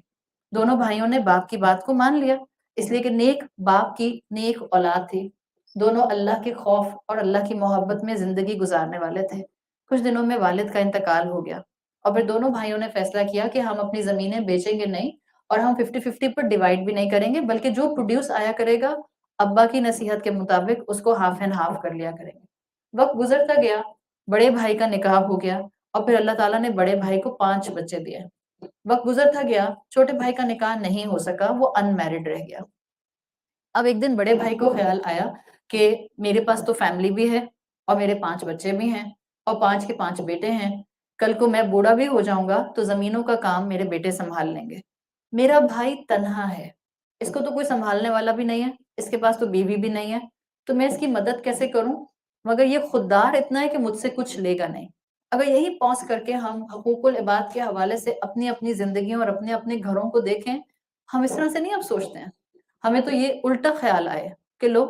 دونوں بھائیوں نے باپ کی بات کو مان لیا، اس لیے کہ نیک باپ کی نیک اولاد تھی. دونوں اللہ کے خوف اور اللہ کی محبت میں زندگی گزارنے والے تھے. کچھ دنوں میں والد کا انتقال ہو گیا اور پھر دونوں بھائیوں نے فیصلہ کیا کہ ہم اپنی زمینیں بیچیں گے نہیں اور ہم 50-50 پر ڈیوائیڈ بھی نہیں کریں گے، بلکہ جو پروڈیوس آیا کرے گا ابا کی نصیحت کے مطابق اس کو ہاف اینڈ ہاف کر لیا کریں گے. وقت گزرتا گیا، بڑے بھائی کا نکاح ہو گیا اور پھر اللہ تعالیٰ نے بڑے بھائی کو 5 بچے دیے. وقت گزرتا گیا، چھوٹے بھائی کا نکاح نہیں ہو سکا، وہ ان میرڈ رہ گیا. اب ایک دن بڑے بھائی کو خیال آیا کہ میرے پاس تو فیملی بھی ہے اور میرے 5 بچے بھی ہیں اور 5 کے 5 بیٹے ہیں. کل کو میں بوڑھا بھی ہو جاؤں گا تو زمینوں کا کام میرے بیٹے سنبھال لیں گے. میرا بھائی تنہا ہے، اس کو تو کوئی سنبھالنے والا بھی نہیں ہے، اس کے پاس تو بیوی بھی نہیں ہے، تو میں اس کی مدد کیسے کروں؟ مگر یہ خوددار اتنا ہے کہ مجھ سے کچھ لے گا نہیں. اگر یہی پوز کر کے ہم حقوق العباد کے حوالے سے اپنی اپنی زندگیوں اور اپنے اپنے گھروں کو دیکھیں، ہم اس طرح سے نہیں اب سوچتے ہیں. ہمیں تو یہ الٹا خیال آئے کہ لو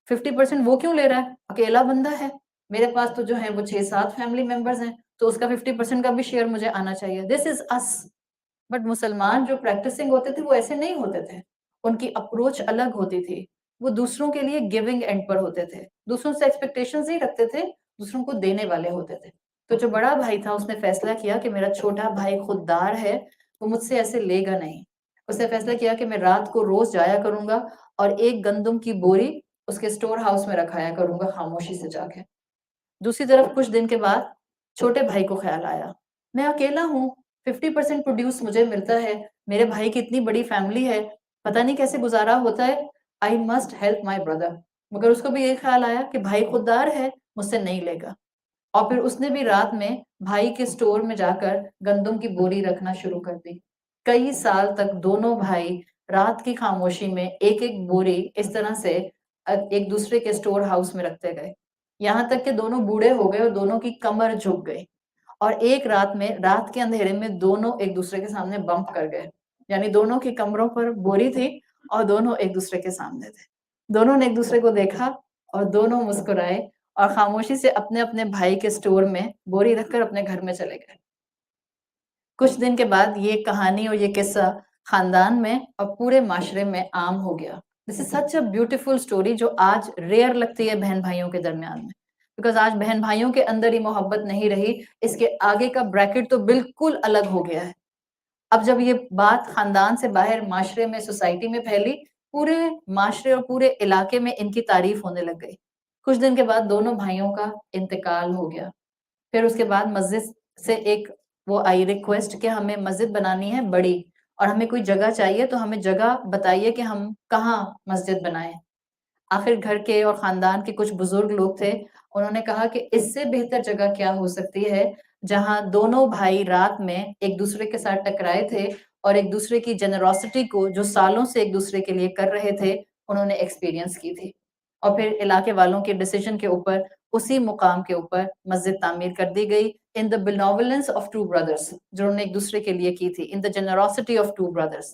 50% وہ کیوں لے رہا ہے، اکیلا بندہ ہے، میرے پاس تو جو ہے وہ 6-7 فیملی ممبرز ہیں، تو اس کا 50% کا بھی شیئر مجھے آنا چاہیے. دس از اس. بٹ مسلمان جو پریکٹسنگ ہوتے تھے وہ ایسے نہیں ہوتے تھے. ان کی اپروچ الگ ہوتی تھی. وہ دوسروں کے لیے گیونگ اینڈ پر ہوتے تھے، دوسروں سے ایکسپیکٹیشنز نہیں رکھتے تھے، دوسروں کو دینے والے ہوتے تھے. تو جو بڑا بھائی تھا اس نے فیصلہ کیا کہ میرا چھوٹا بھائی خوددار ہے، وہ مجھ سے ایسے لے گا نہیں. اس نے فیصلہ کیا کہ میں رات کو روز جایا کروں گا اور ایک گندم کی بوری اس کے سٹور ہاؤس میں رکھایا کروں گا خاموشی سے جا کے. دوسری طرف کچھ دن کے بعد چھوٹے بھائی کو خیال آیا، میں اکیلا ہوں، 50% پروڈیوس مجھے ملتا ہے، میرے بھائی کی اتنی بڑی فیملی ہے، پتہ نہیں کیسے گزارا ہوتا ہے. I must help my brother. مگر اس کو بھی یہ خیال آیا کہ بھائی خوددار ہے، مجھ سے نہیں لے گا. اور پھر اس نے بھی رات میں بھائی کے سٹور میں جا کر گندم کی بوری رکھنا شروع کر دی. کئی سال تک دونوں بھائی رات کی خاموشی میں ایک ایک بوری اس طرح سے ایک دوسرے کے سٹور ہاؤس میں رکھتے گئے، یہاں تک کہ دونوں بوڑھے ہو گئے اور دونوں کی کمر جھک گئی. اور ایک رات میں رات کے اندھیرے میں دونوں ایک دوسرے کے سامنے بمپ کر گئے، یعنی دونوں کی کمروں پر بوری تھی اور دونوں ایک دوسرے کے سامنے تھے. دونوں نے ایک دوسرے کو دیکھا اور دونوں مسکرائے اور خاموشی سے اپنے اپنے بھائی کے سٹور میں بوری رکھ کر اپنے گھر میں چلے گئے. کچھ دن کے بعد یہ کہانی اور یہ قصہ خاندان میں اور پورے معاشرے میں عام ہو گیا. دس از سچ اے بیوٹیفل اسٹوری جو آج ریئر لگتی ہے بہن بھائیوں کے درمیان میں، بیکاز آج بہن بھائیوں کے اندر ہی محبت نہیں رہی، اس کے آگے کا بریکٹ تو بالکل الگ ہو گیا ہے. اب جب یہ بات خاندان سے باہر معاشرے میں سوسائٹی میں پھیلی، پورے معاشرے اور پورے علاقے میں ان کی تعریف ہونے لگ گئی. کچھ دن کے بعد دونوں بھائیوں کا انتقال ہو گیا. پھر اس کے بعد مسجد سے ایک وہ آئی ریکویسٹ کہ ہمیں مسجد بنانی ہے بڑی اور ہمیں کوئی جگہ چاہیے، تو ہمیں جگہ بتائیے کہ ہم کہاں مسجد بنائیں. آخر گھر کے اور خاندان کے کچھ بزرگ لوگ تھے، انہوں نے کہا کہ اس سے بہتر جگہ کیا ہو سکتی ہے جہاں دونوں بھائی رات میں ایک دوسرے کے ساتھ ٹکرائے تھے اور ایک دوسرے کی جنراسٹی کو جو سالوں سے ایک دوسرے کے لیے کر رہے تھے انہوں نے ایکسپیرینس کی تھی. اور پھر علاقے والوں کے ڈیسیجن کے اوپر اسی مقام کے اوپر مسجد تعمیر کر دی گئی ان دا benevolence of two brothers، جو انہوں نے ایک دوسرے کے لیے کی تھی، ان دا generosity of two brothers.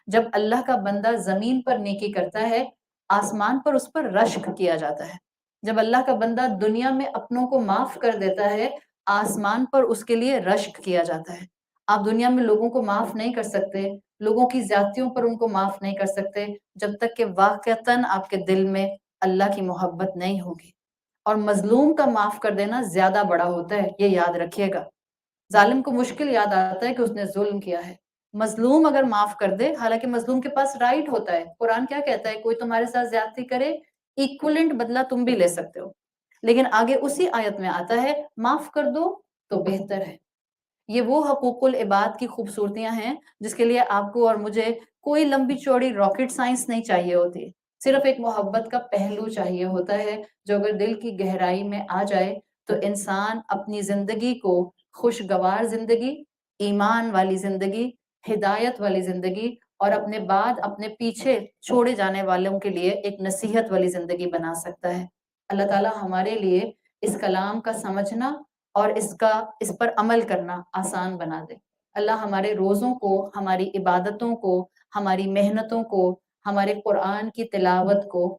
جب اللہ کا بندہ زمین پر نیکی کرتا ہے، آسمان پر اس پر رشک کیا جاتا ہے. جب اللہ کا بندہ دنیا میں اپنوں کو معاف کر دیتا ہے، آسمان پر اس کے لیے رشک کیا جاتا ہے. آپ دنیا میں لوگوں کو معاف نہیں کر سکتے، لوگوں کی زیادتیوں پر ان کو معاف نہیں کر سکتے جب تک کہ واقعتاً آپ کے دل میں اللہ کی محبت نہیں ہوگی. اور مظلوم کا معاف کر دینا زیادہ بڑا ہوتا ہے، یہ یاد رکھیے گا. ظالم کو مشکل یاد آتا ہے کہ اس نے ظلم کیا ہے. مظلوم اگر معاف کر دے، حالانکہ مظلوم کے پاس رائٹ ہوتا ہے، قرآن کیا کہتا ہے، کوئی تمہارے ساتھ زیادتی کرے ایکولنٹ بدلہ تم بھی لے سکتے ہو. لیکن آگے اسی آیت میں آتا ہے معاف کر دو تو بہتر ہے. یہ وہ حقوق العباد کی خوبصورتیاں ہیں جس کے لیے آپ کو اور مجھے کوئی لمبی چوڑی راکٹ سائنس نہیں چاہیے ہوتی، صرف ایک محبت کا پہلو چاہیے ہوتا ہے جو اگر دل کی گہرائی میں آ جائے تو انسان اپنی زندگی کو خوشگوار زندگی، ایمان والی زندگی، ہدایت والی زندگی اور اپنے بعد اپنے پیچھے چھوڑے جانے والوں کے لیے ایک نصیحت والی زندگی بنا سکتا ہے. اللہ تعالیٰ ہمارے لیے اس کلام کا سمجھنا اور اس پر عمل کرنا آسان بنا دے۔ اللہ ہمارے روزوں کو، ہماری عبادتوں کو، ہماری محنتوں کو، ہمارے قرآن کی تلاوت کو،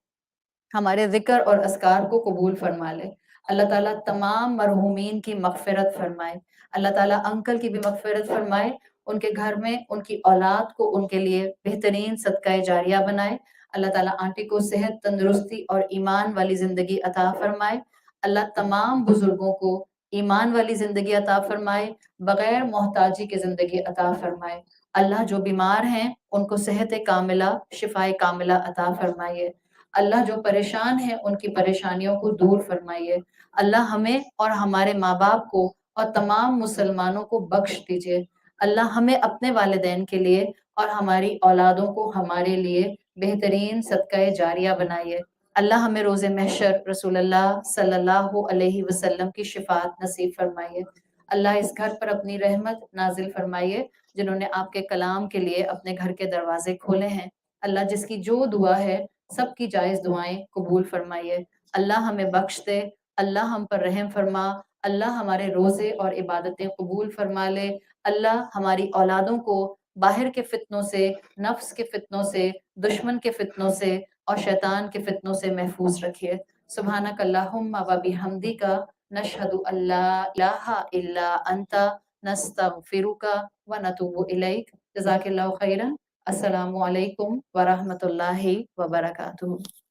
ہمارے ذکر اور اذکار کو قبول فرما لے۔ اللہ تعالیٰ تمام مرحومین کی مغفرت فرمائے۔ اللہ تعالیٰ انکل کی بھی مغفرت فرمائے، ان کے گھر میں ان کی اولاد کو ان کے لیے بہترین صدقہ جاریہ بنائے۔ اللہ تعالیٰ آنٹی کو صحت، تندرستی اور ایمان والی زندگی عطا فرمائے۔ اللہ تمام بزرگوں کو ایمان والی زندگی عطا فرمائے، بغیر محتاجی کی زندگی عطا فرمائے۔ اللہ جو بیمار ہیں ان کو صحت کاملہ، شفائے کاملہ عطا فرمائیے۔ اللہ جو پریشان ہیں ان کی پریشانیوں کو دور فرمائیے۔ اللہ ہمیں اور ہمارے ماں باپ کو اور تمام مسلمانوں کو بخش دیجئے۔ اللہ ہمیں اپنے والدین کے لیے اور ہماری اولادوں کو ہمارے لیے بہترین صدقہ جاریہ بنائیے۔ اللہ ہمیں روز محشر رسول اللہ صلی اللہ علیہ وسلم کی شفاعت نصیب فرمائیے۔ اللہ اس گھر پر اپنی رحمت نازل فرمائیے، جنہوں نے آپ کے کلام کے لیے اپنے گھر کے دروازے کھولے ہیں۔ اللہ جس کی جو دعا ہے سب کی جائز دعائیں قبول فرمائیے۔ اللہ ہمیں بخش دے، اللہ ہم پر رحم فرما، اللہ ہمارے روزے اور عبادتیں قبول فرما لے۔ اللہ ہماری اولادوں کو باہر کے فتنوں سے، نفس کے فتنوں سے، دشمن کے فتنوں سے اور شیطان کے فتنوں سے محفوظ رکھیے۔ سبحانک اللہم و بحمدک، نشہد ان لا الہ الا انت، نستغفرک و نتوب الیک۔ جزاک اللہ خیرا۔ السلام علیکم ورحمۃ اللہ وبرکاتہ۔